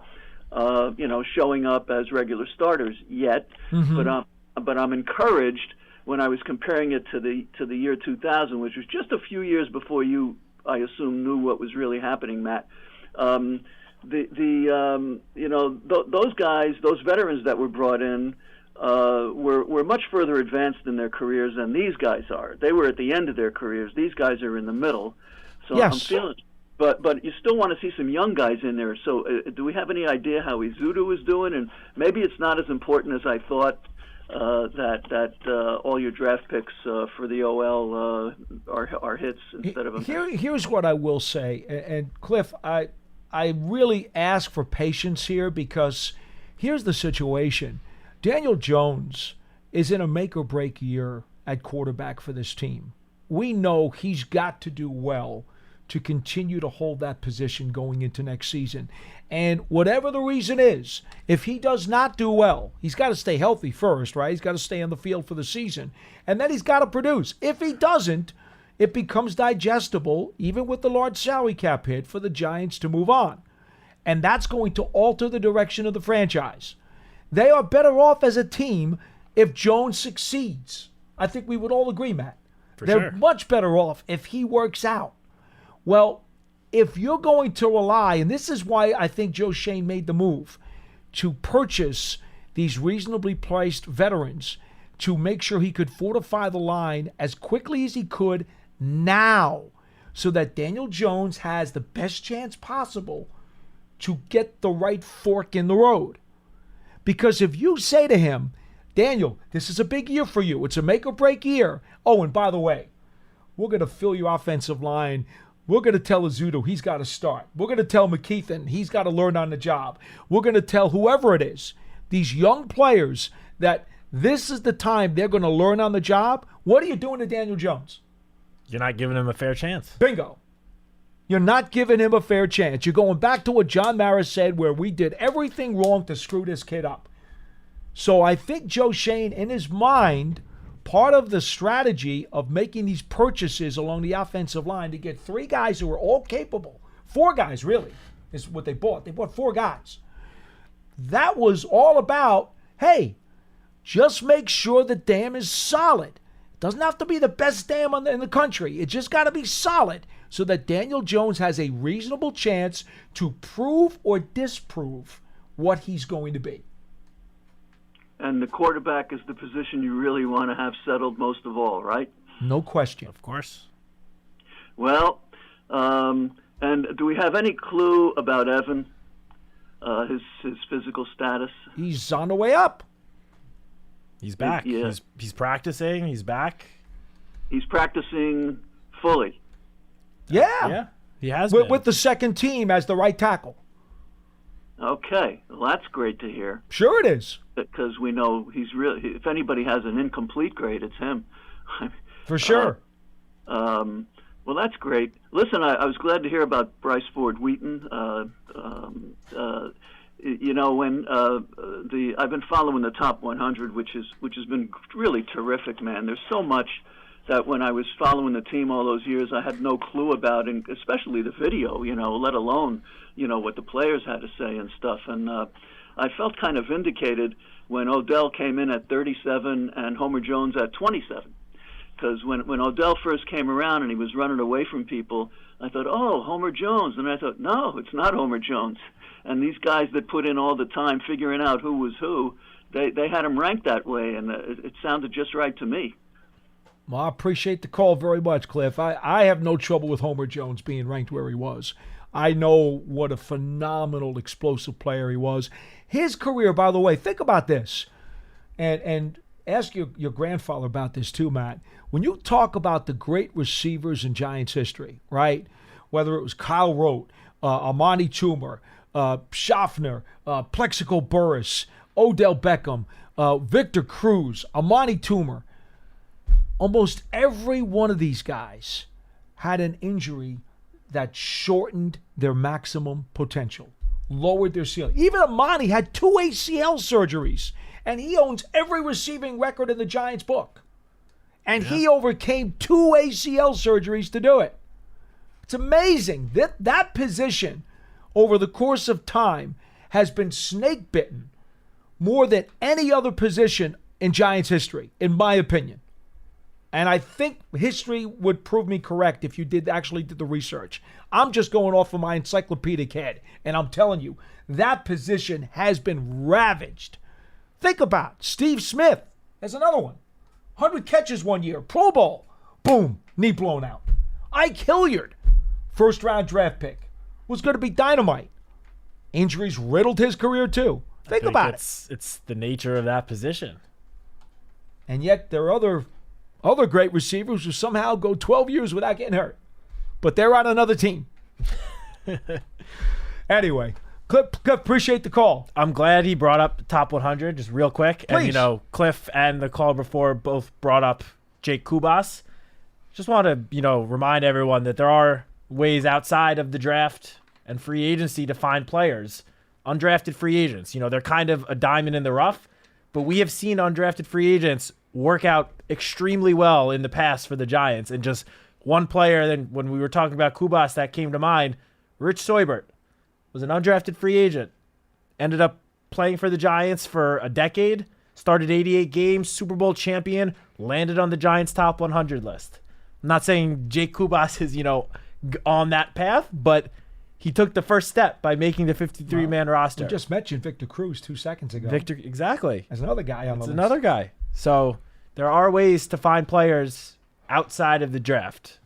showing up as regular starters yet. Mm-hmm. But I'm encouraged when I was comparing it to the year 2000, which was just a few years before you, I assume, knew what was really happening, Matt. Those guys, those veterans that were brought in, were much further advanced in their careers than these guys are. They were at the end of their careers. These guys are in the middle. So yes. I'm feeling. But you still want to see some young guys in there. So do we have any idea how Izudu is doing? And maybe it's not as important as I thought. That all your draft picks for the OL are hits instead of a Here's what I will say, and Cliff, I really ask for patience here, because here's the situation. Daniel Jones is in a make or break year at quarterback for this team. We know he's got to do well to continue to hold that position going into next season. And whatever the reason is, if he does not do well, he's got to stay healthy first, right? He's got to stay on the field for the season. And then he's got to produce. If he doesn't, it becomes digestible, even with the large salary cap hit, for the Giants to move on. And that's going to alter the direction of the franchise. They are better off as a team if Jones succeeds. I think we would all agree, Matt. They're much better off if he works out. Well, if you're going to rely, and this is why I think Joe Shane made the move, to purchase these reasonably priced veterans to make sure he could fortify the line as quickly as he could now, so that Daniel Jones has the best chance possible to get the right fork in the road. Because if you say to him, Daniel, this is a big year for you. It's a make or break year. Oh, and by the way, we're going to fill your offensive line. We're going to tell Izudu he's got to start. We're going to tell McKeithen he's got to learn on the job. We're going to tell whoever it is, these young players, that this is the time they're going to learn on the job. What are you doing to Daniel Jones? You're not giving him a fair chance. Bingo. You're not giving him a fair chance. You're going back to what John Maris said, where we did everything wrong to screw this kid up. So I think Joe Shane, in his mind, part of the strategy of making these purchases along the offensive line to get 3 guys who are all capable, 4 guys really, is what they bought. They bought 4 guys. That was all about, hey, just make sure the dam is solid. It doesn't have to be the best dam in the country. It just got to be solid so that Daniel Jones has a reasonable chance to prove or disprove what he's going to be. And the quarterback is the position you really want to have settled most of all, right? No question. Of course. Well, and do we have any clue about Evan, his physical status? He's on the way up. He's back. Yeah. He's practicing. He's back. He's practicing fully. Yeah. Yeah, he has been. With the second team as the right tackle. Okay, well, that's great to hear. Sure it is. Because we know he's really, if anybody has an incomplete grade, it's him. For sure. Well, that's great. Listen, I was glad to hear about Bryce Ford Wheaton. When I've been following the top 100, which has been really terrific, man. There's so much that when I was following the team all those years, I had no clue about, and especially the video, let alone, what the players had to say and stuff. And I felt kind of vindicated when Odell came in at 37 and Homer Jones at 27. Because when Odell first came around and he was running away from people, I thought, oh, Homer Jones. And I thought, no, it's not Homer Jones. And these guys that put in all the time figuring out who was who, they had him ranked that way, and it sounded just right to me. Well, I appreciate the call very much, Cliff. I have no trouble with Homer Jones being ranked where he was. I know what a phenomenal, explosive player he was. His career, by the way, think about this, and ask your grandfather about this too, Matt. When you talk about the great receivers in Giants history, right, whether it was Kyle Rote, Amani Toomer, Schaffner, Plexico Burris, Odell Beckham, Victor Cruz, Amani Toomer, almost every one of these guys had an injury that shortened their maximum potential, lowered their ceiling. Even Amani had 2 ACL surgeries, and he owns every receiving record in the Giants book. And he overcame 2 ACL surgeries to do it. It's amazing. That position, over the course of time, has been snake bitten more than any other position in Giants history, in my opinion. And I think history would prove me correct if you actually did the research. I'm just going off of my encyclopedic head, and I'm telling you, that position has been ravaged. Think about it. Steve Smith as another one. 100 catches one year, Pro Bowl. Boom, knee blown out. Ike Hilliard, first-round draft pick, was going to be dynamite. Injuries riddled his career too. Think about it. It's the nature of that position. And yet there are other great receivers who somehow go 12 years without getting hurt. But they're on another team. Anyway, Cliff, appreciate the call. I'm glad he brought up the top 100 just real quick. Please. And, Cliff and the caller before both brought up Jake Kubas. Just want to, remind everyone that there are ways outside of the draft and free agency to find players. Undrafted free agents, they're kind of a diamond in the rough, but we have seen undrafted free agents work out extremely well in the past for the Giants. And just one player, then when we were talking about Kubas, that came to mind, Rich Seubert was an undrafted free agent, ended up playing for the Giants for a decade, started 88 games, Super Bowl champion, landed on the Giants' top 100 list. I'm not saying Jake Kubas is, on that path, but he took the first step by making the 53-man roster. We just mentioned Victor Cruz 2 seconds ago. Exactly. There's another guy on the list. Another guy. So there are ways to find players outside of the draft.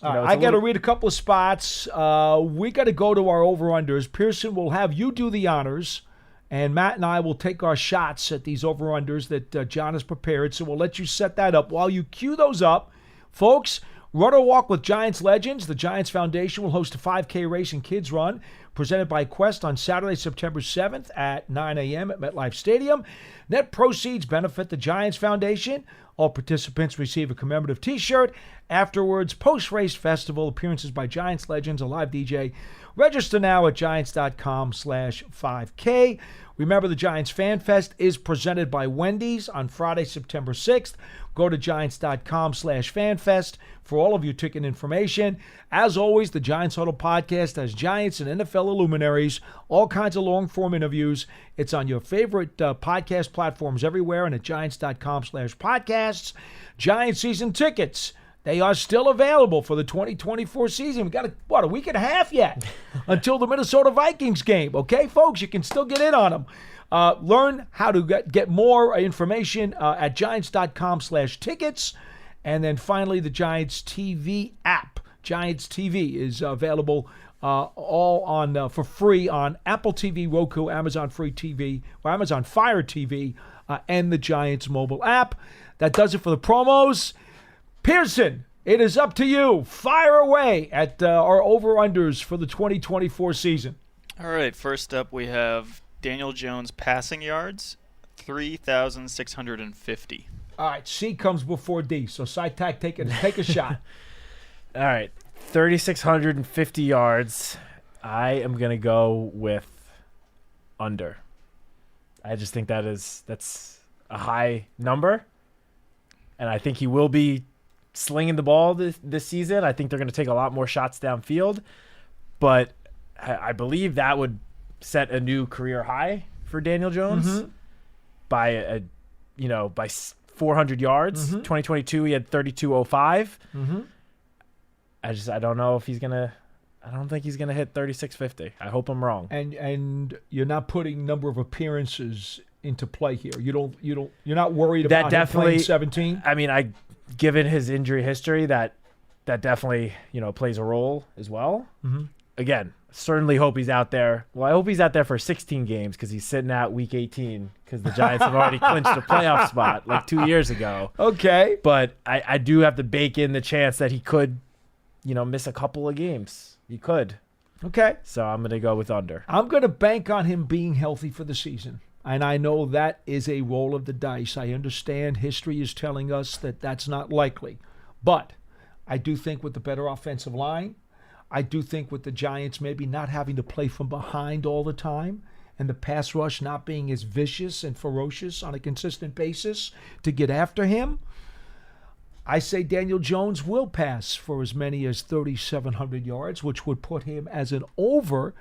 I got to read a couple of spots. We got to go to our over-unders. Pearson will have you do the honors, and Matt and I will take our shots at these over-unders that John has prepared. So we'll let you set that up. While you cue those up, folks, Run or Walk with Giants Legends. The Giants Foundation will host a 5K race and kids run presented by Quest on Saturday, September 7th at 9 a.m. at MetLife Stadium. Net proceeds benefit the Giants Foundation. All participants receive a commemorative T-shirt. Afterwards, post-race festival, appearances by Giants Legends, a live DJ. Register now at giants.com/5K. Remember, the Giants Fan Fest is presented by Wendy's on Friday, September 6th. Go to giants.com/fanfest for all of your ticket information. As always, the Giants Huddle podcast has Giants and NFL luminaries, all kinds of long-form interviews. It's on your favorite podcast platforms everywhere and at giants.com/podcasts. Giants season tickets, they are still available for the 2024 season. We got, a week and a half yet until the Minnesota Vikings game. Okay, folks, you can still get in on them. Learn how to get more information at giants.com/tickets. And then finally, the Giants TV app. Giants TV is available all on for free on Apple TV, Roku, Amazon Free TV, or Amazon Fire TV, and the Giants mobile app. That does it for the promos. Pearson, it is up to you. Fire away at our over-unders for the 2024 season. All right, first up we have Daniel Jones passing yards, 3,650. All right, C comes before D, so Citak, take a shot. All right, 3,650 yards. I am going to go with under. I just think that's a high number, and I think he will be slinging the ball this season. I think they're going to take a lot more shots downfield, but I believe that would set a new career high for Daniel Jones by 400 yards. 2022 he had 3205. I don't know if he's gonna. I don't think he's gonna hit 3650. I hope I'm wrong. And you're not putting number of appearances into play here. You're not worried about that him playing definitely 17. I mean, given his injury history, that definitely plays a role as well. Again, certainly hope he's out there. Well, I hope he's out there for 16 games because he's sitting out week 18 because the Giants have already clinched a playoff spot like 2 years ago. Okay. But I do have to bake in the chance that he could, miss a couple of games. He could. Okay. So I'm going to go with under. I'm going to bank on him being healthy for the season. And I know that is a roll of the dice. I understand history is telling us that that's not likely. But I do think with the better offensive line, I do think with the Giants maybe not having to play from behind all the time and the pass rush not being as vicious and ferocious on a consistent basis to get after him, I say Daniel Jones will pass for as many as 3,700 yards, which would put him as an over.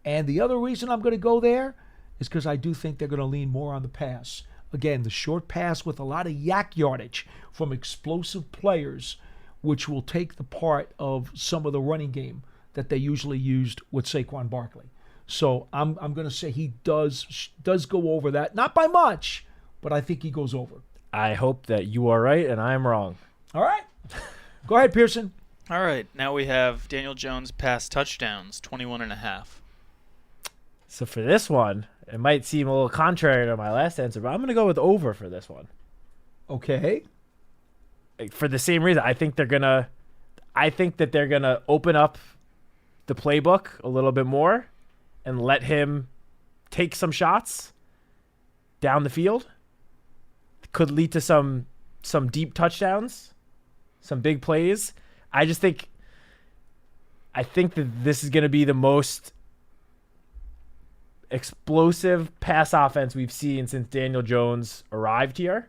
And the other reason I'm going to go there is because I do think they're going to lean more on the pass. Again, the short pass with a lot of yak yardage from explosive players, which will take the part of some of the running game that they usually used with Saquon Barkley. So I'm going to say he does go over that. Not by much, but I think he goes over. I hope that you are right and I am wrong. All right. Go ahead, Pearson. All right. Now we have Daniel Jones pass touchdowns, 21.5. So for this one, it might seem a little contrary to my last answer, but I'm going to go with over for this one. Okay. For the same reason, I think that they're gonna open up the playbook a little bit more and let him take some shots down the field. Could lead to some deep touchdowns, some big plays. I think that this is gonna be the most explosive pass offense we've seen since Daniel Jones arrived here.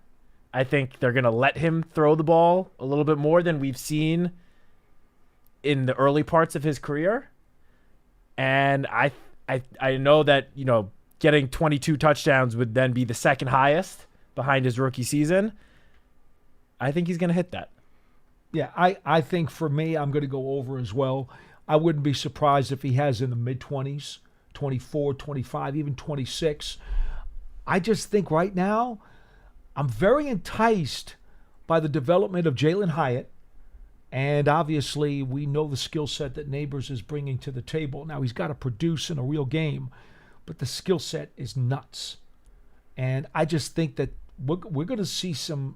I think they're going to let him throw the ball a little bit more than we've seen in the early parts of his career. And I know that, getting 22 touchdowns would then be the second highest behind his rookie season. I think he's going to hit that. Yeah, I think for me, I'm going to go over as well. I wouldn't be surprised if he has in the mid-20s, 24, 25, even 26. I just think right now, I'm very enticed by the development of Jalen Hyatt. And obviously, we know the skill set that Neighbors is bringing to the table. Now, he's got to produce in a real game, but the skill set is nuts. And I just think that we're going to see some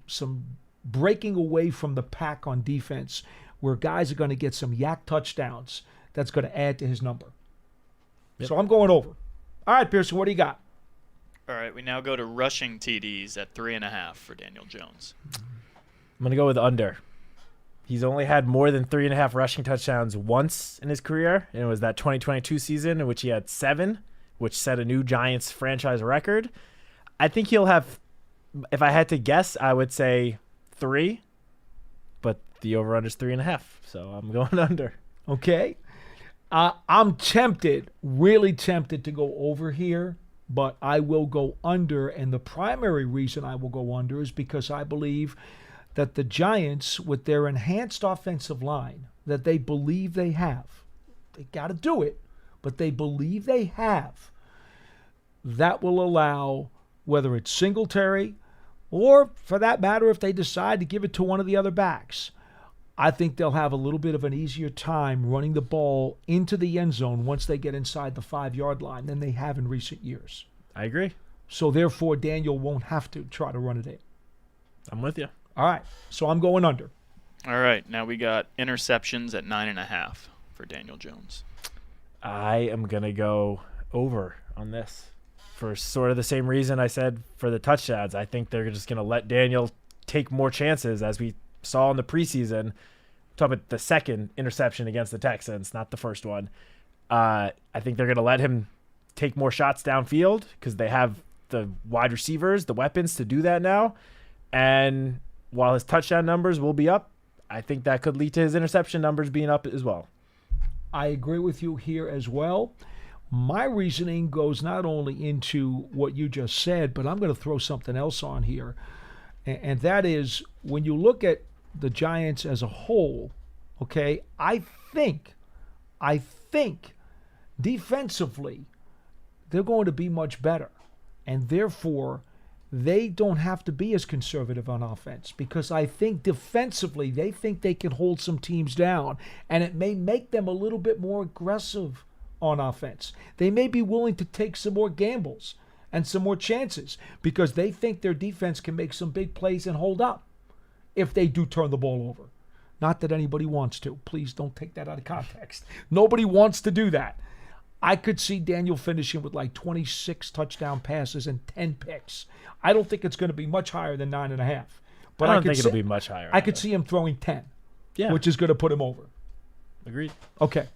breaking away from the pack on defense where guys are going to get some yak touchdowns that's going to add to his number. Yep. So I'm going over. All right, Pearson, what do you got? All right, we now go to rushing TDs at 3.5 for Daniel Jones. I'm going to go with under. He's only had more than 3.5 rushing touchdowns once in his career, and it was that 2022 season in which he had 7, which set a new Giants franchise record. I think he'll have, if I had to guess, I would say 3, but the over-under is 3.5, so I'm going under. Okay. I'm tempted, really tempted to go over here, but I will go under, and the primary reason I will go under is because I believe that the Giants, with their enhanced offensive line that they believe they have, they got to do it, but they believe they have, that will allow, whether it's Singletary or, for that matter, if they decide to give it to one of the other backs, I think they'll have a little bit of an easier time running the ball into the end zone once they get inside the 5-yard line than they have in recent years. I agree. So, therefore, Daniel won't have to try to run it in. I'm with you. All right. So, I'm going under. All right. Now we got interceptions at 9.5 for Daniel Jones. I am going to go over on this for sort of the same reason I said for the touchdowns. I think they're just going to let Daniel take more chances, as we saw in the preseason. Talking about the second interception against the Texans, not the first one. I think they're going to let him take more shots downfield because they have the wide receivers, the weapons to do that now. And while his touchdown numbers will be up, I think that could lead to his interception numbers being up as well. I agree with you here as well. My reasoning goes not only into what you just said, but I'm going to throw something else on here. And that is, when you look at the Giants as a whole, okay, I think defensively they're going to be much better. And therefore, they don't have to be as conservative on offense, because I think defensively they think they can hold some teams down, and it may make them a little bit more aggressive on offense. They may be willing to take some more gambles and some more chances because they think their defense can make some big plays and hold up if they do turn the ball over. Not that anybody wants to. Please don't take that out of context. Nobody wants to do that. I could see Daniel finishing with like 26 touchdown passes and 10 picks. I don't think it's going to be much higher than 9.5. But I don't think it'll be much higher. I could see him throwing 10, yeah, which is going to put him over. Agreed. Okay.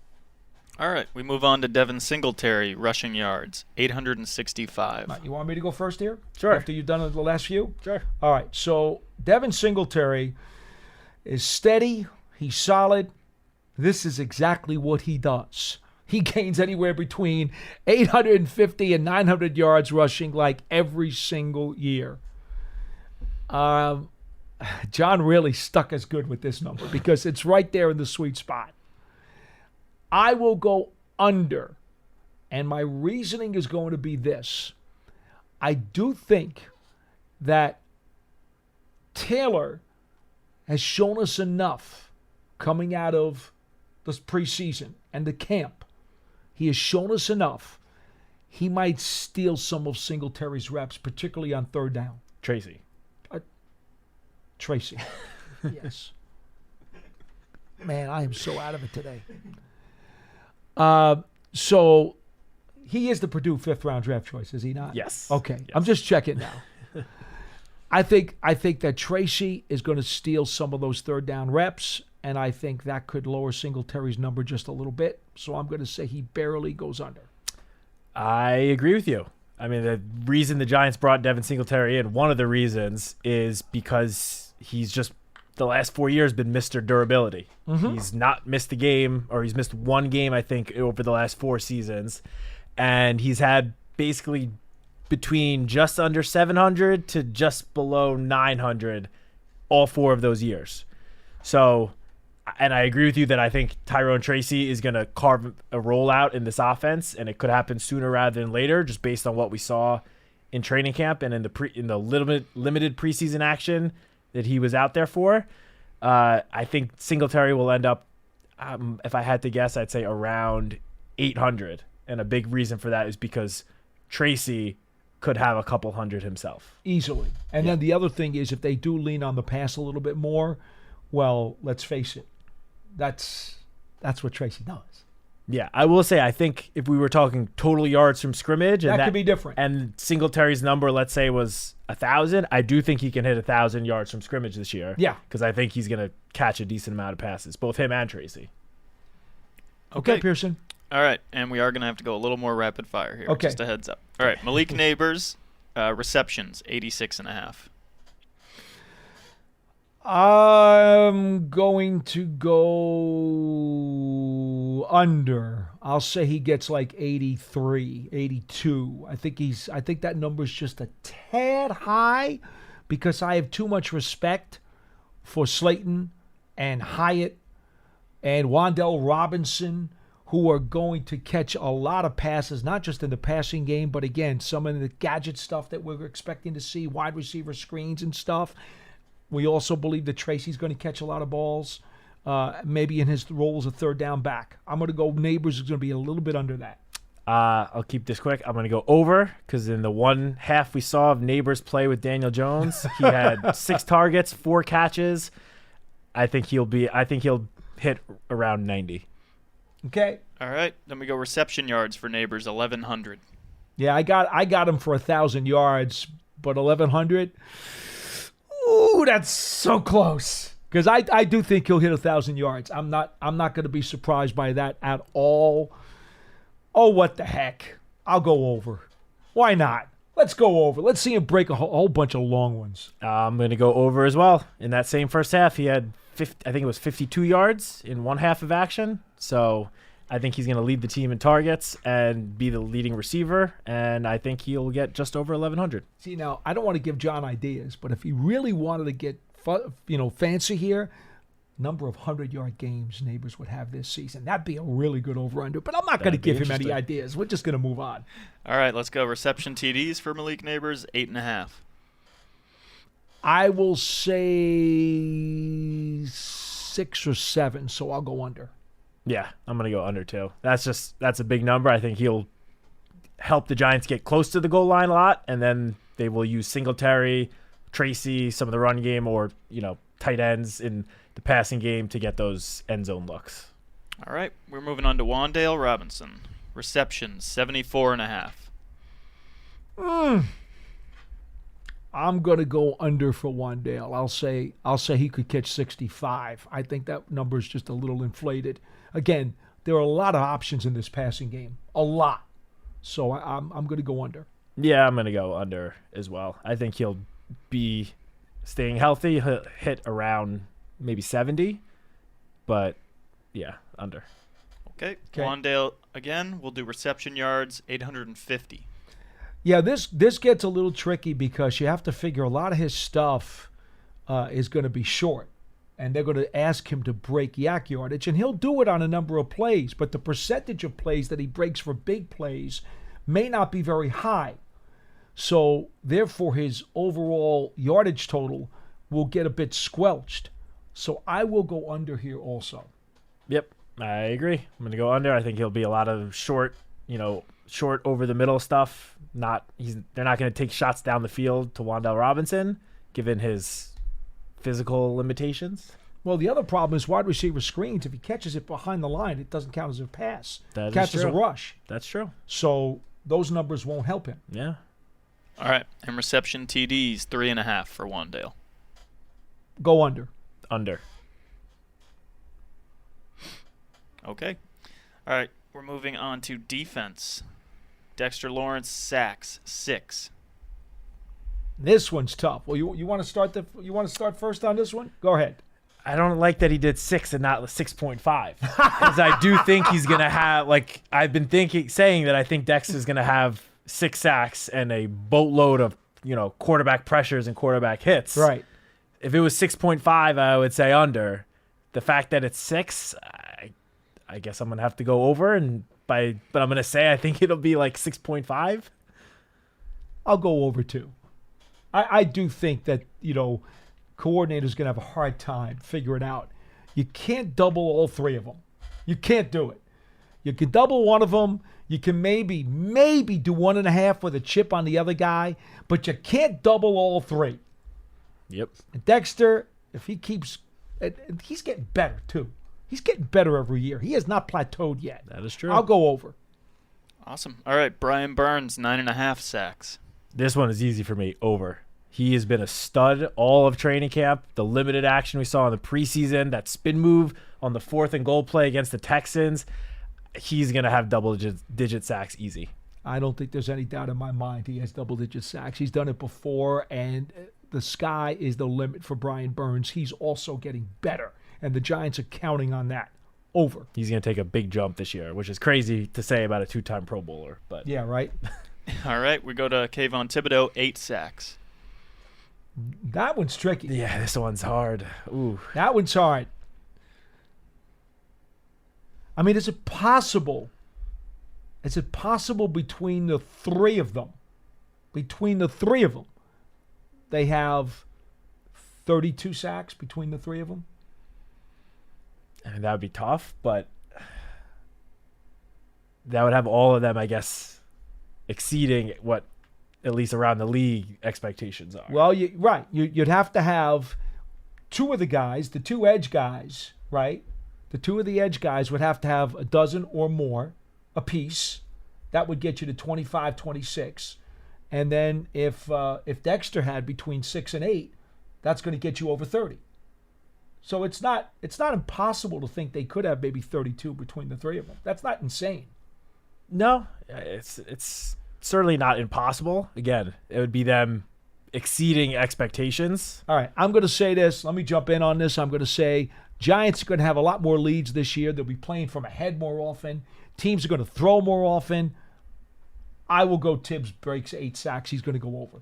All right, we move on to Devin Singletary, rushing yards, 865. You want me to go first here? Sure. After you've done the last few? Sure. All right, so Devin Singletary is steady. He's solid. This is exactly what he does. He gains anywhere between 850 and 900 yards rushing like every single year. John really stuck us good with this number because it's right there in the sweet spot. I will go under, and my reasoning is going to be this. I do think that Taylor has shown us enough coming out of this preseason and the camp. He has shown us enough. He might steal some of Singletary's reps, particularly on third down. Tracy. Tracy. Yes. Man, I am so out of it today. So he is the Purdue fifth-round draft choice, is he not? Yes. Okay. Yes. I'm just checking now. I think that Tracy is going to steal some of those third down reps, and I think that could lower Singletary's number just a little bit. So I'm going to say he barely goes under. I agree with you. I mean, the reason the Giants brought Devin Singletary in, one of the reasons, is because he's just the last 4 years been Mr. Durability. Mm-hmm. He's not missed a game, or he's missed one game, I think, over the last 4 seasons. And he's had basically between just under 700 to just below 900 all 4 of those years. So, and I agree with you that I think Tyrone Tracy is going to carve a rollout in this offense, and it could happen sooner rather than later, just based on what we saw in training camp and in the limited preseason action that he was out there for. I think Singletary will end up, if I had to guess, I'd say around 800. And a big reason for that is because Tracy could have a couple hundred himself. Easily. And then the other thing is, if they do lean on the pass a little bit more, well, let's face it, that's what Tracy does. Yeah, I will say, I think if we were talking total yards from scrimmage, and that could be different. And Singletary's number, let's say, was 1,000, I do think he can hit 1,000 yards from scrimmage this year. Yeah. Because I think he's going to catch a decent amount of passes, both him and Tracy. Okay, Pearson. All right, and we are going to have to go a little more rapid fire here. Okay. Just a heads up. All right, Malik Neighbors, receptions, 86.5. I'm going to go under. I'll say he gets like 83, 82. I think that number's just a tad high because I have too much respect for Slayton and Hyatt and Wan'Dale Robinson, who are going to catch a lot of passes, not just in the passing game, but again, some of the gadget stuff that we're expecting to see, wide receiver screens and stuff. We also believe that Tracy's going to catch a lot of balls, maybe in his role as a third down back. I'm going to go Neighbors is going to be a little bit under that. I'll keep this quick. I'm going to go over because in the one half we saw of Neighbors play with Daniel Jones, he had 6 targets, 4 catches. I think he'll hit around 90. Okay. All right, then we go reception yards for Neighbors, 1,100. Yeah, I got him for 1,000 yards, but 1,100. Ooh, that's so close. Because I do think he'll hit 1,000 yards. I'm not going to be surprised by that at all. Oh, what the heck? I'll go over. Why not? Let's go over. Let's see him break a whole bunch of long ones. I'm going to go over as well. In that same first half, he had, I think it was 52 yards in one half of action. So I think he's going to lead the team in targets and be the leading receiver. And I think he'll get just over 1,100. See, now, I don't want to give John ideas, but if he really wanted to get fancy here, number of 100-yard games Neighbors would have this season. That'd be a really good over-under, but I'm not going to give him any ideas. We're just going to move on. All right, let's go. Reception TDs for Malik Neighbors, 8.5. I will say 6 or 7, so I'll go under. Yeah, I'm going to go under too. That's a big number. I think he'll help the Giants get close to the goal line a lot, and then they will use Singletary, Tracy, some of the run game, or tight ends in the passing game to get those end zone looks. All right, we're moving on to Wandale Robinson. Receptions, 74.5. I'm going to go under for Wandale. I'll say he could catch 65. I think that number is just a little inflated. Again, there are a lot of options in this passing game. A lot. So I'm going to go under. Yeah, I'm going to go under as well. I think he'll be staying healthy. He'll hit around maybe 70, but yeah, under. Okay. Wandale again. We'll do reception yards, 850. Yeah, this gets a little tricky because you have to figure a lot of his stuff is going to be short, and they're going to ask him to break yak yardage, and he'll do it on a number of plays, but the percentage of plays that he breaks for big plays may not be very high. So therefore, his overall yardage total will get a bit squelched. So I will go under here also. Yep, I agree. I'm going to go under. I think he'll be a lot of short over the middle stuff. They're not going to take shots down the field to Wandale Robinson, given his physical limitations. Well, the other problem is wide receiver screens. If he catches it behind the line, it doesn't count as a pass. That it counts is true. as a rush. That's true. So those numbers won't help him. Yeah. All right, and reception TDs, 3.5 for Wandale. Go under. Under. Okay. All right, we're moving on to defense. Dexter Lawrence, sacks, 6. This one's tough. Well, you want to start first on this one? Go ahead. I don't like that he did 6 and not 6.5, because I do think he's gonna have, I've been saying that I think Dexter's gonna have 6 sacks and a boatload of quarterback pressures and quarterback hits. Right. If it was 6.5, I would say under. The fact that it's 6, I guess I'm gonna have to go over, but I'm gonna say I think it'll be like 6.5. I'll go over too. I do think that coordinator's gonna have a hard time figuring out. You can't double all 3 of them. You can't do it. You can double one of them. You can maybe do 1.5 with a chip on the other guy, but you can't double all 3. Yep. And Dexter, if he keeps, he's getting better too. He's getting better every year. He has not plateaued yet. That is true. I'll go over. Awesome. All right, Brian Burns, 9.5 sacks. This one is easy for me. Over. He has been a stud all of training camp. The limited action we saw in the preseason, that spin move on the 4th and goal play against the Texans, he's going to have double-digit sacks easy. I don't think there's any doubt in my mind he has double-digit sacks. He's done it before, and the sky is the limit for Brian Burns. He's also getting better, and the Giants are counting on that. Over. He's going to take a big jump this year, which is crazy to say about a 2-time Pro Bowler. But yeah, right. All right, we go to Kayvon Thibodeau, 8 sacks. That one's tricky. Yeah, this one's hard. Ooh. That one's hard. I mean, is it possible between the 3 of them? They have 32 sacks between the 3 of them? I mean, that would be tough, but that would have all of them, I guess, exceeding what at least around the league expectations are. Well, you'd have to have 2 of the guys, the 2 edge guys, right? The 2 of the edge guys would have to have a dozen or more apiece. That would get you to 25, 26. And then if Dexter had between 6 and 8, that's going to get you over 30. So it's not impossible to think they could have maybe 32 between the 3 of them. That's not insane. No, it's certainly not impossible. Again, it would be them exceeding expectations. All right, I'm going to say this. Let me jump in on this. I'm going to say Giants are going to have a lot more leads this year. They'll be playing from ahead more often. Teams are going to throw more often. I will go Tibbs breaks 8 sacks. He's going to go over.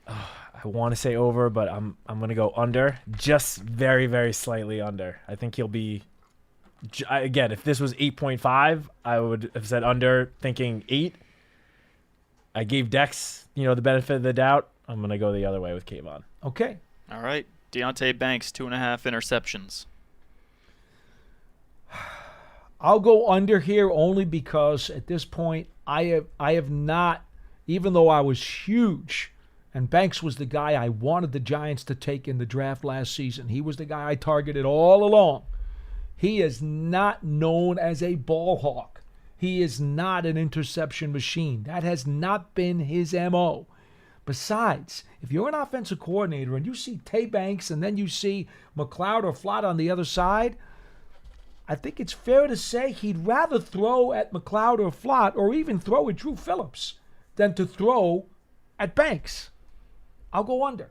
I want to say over, but I'm going to go under. Just very, very slightly under. I think he'll be... Again, if this was 8.5, I would have said under, thinking 8. I gave Dex, the benefit of the doubt. I'm going to go the other way with Kayvon. Okay. All right. Deontay Banks, 2.5 interceptions. I'll go under here only because at this point I have not, even though I was huge, and Banks was the guy I wanted the Giants to take in the draft last season. He was the guy I targeted all along. He is not known as a ball hawk. He is not an interception machine. That has not been his MO. Besides, if you're an offensive coordinator and you see Tay Banks and then you see McLeod or Flott on the other side, I think it's fair to say he'd rather throw at McLeod or Flott or even throw at Drew Phillips than to throw at Banks. I'll go under.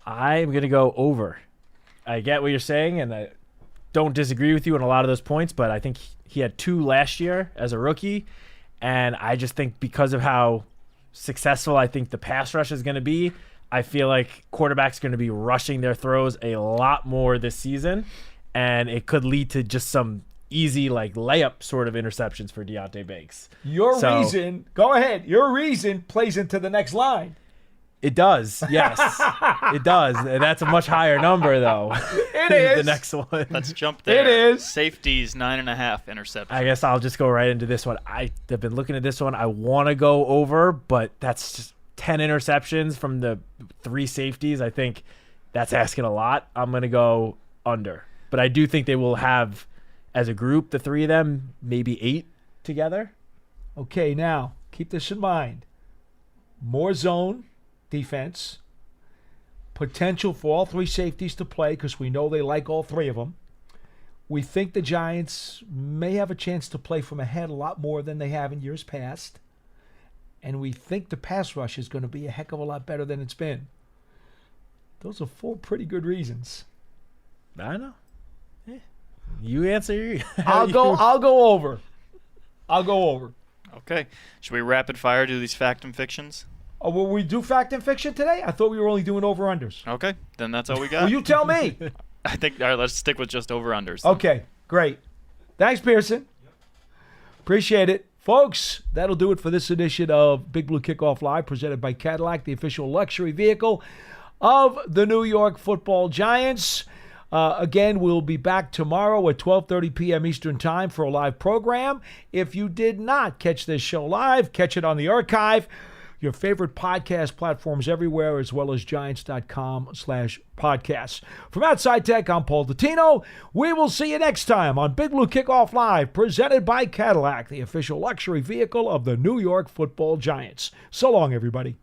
I'm going to go over. I get what you're saying, and I don't disagree with you on a lot of those points, but I think he had 2 last year as a rookie, and I just think because of how successful I think the pass rush is going to be, I feel like quarterbacks are going to be rushing their throws a lot more this season, and it could lead to just some easy layup sort of interceptions for Deontay Banks. Your reason plays into the next line. It does, yes. It does. And that's a much higher number, though. It is. The next one. Let's jump there. It is. Safeties, 9.5 interceptions. I guess I'll just go right into this one. I have been looking at this one. I want to go over, but that's just 10 interceptions from the 3 safeties. I think that's asking a lot. I'm going to go under. But I do think they will have, as a group, the 3 of them, maybe 8 together. Okay, now, keep this in mind. More zone defense, potential for all 3 safeties to play because we know they like all 3 of them. We think the Giants may have a chance to play from ahead a lot more than they have in years past. And we think the pass rush is going to be a heck of a lot better than it's been. Those are 4 pretty good reasons. I know. Yeah. You answer. I'll go over. I'll go over. Okay. Should we rapid fire do these fact and fictions? Oh, will we do fact and fiction today? I thought we were only doing over-unders. Okay, then that's all we got. Well, you tell me. I think, all right, let's stick with just over-unders. Okay, great. Thanks, Pearson. Appreciate it. Folks, that'll do it for this edition of Big Blue Kickoff Live, presented by Cadillac, the official luxury vehicle of the New York Football Giants. Again, we'll be back tomorrow at 12:30 p.m. Eastern Time for a live program. If you did not catch this show live, catch it on the archive. Your favorite podcast platforms everywhere, as well as Giants.com/podcasts. From Matt Citak, I'm Paul Dottino. We will see you next time on Big Blue Kickoff Live, presented by Cadillac, the official luxury vehicle of the New York Football Giants. So long, everybody.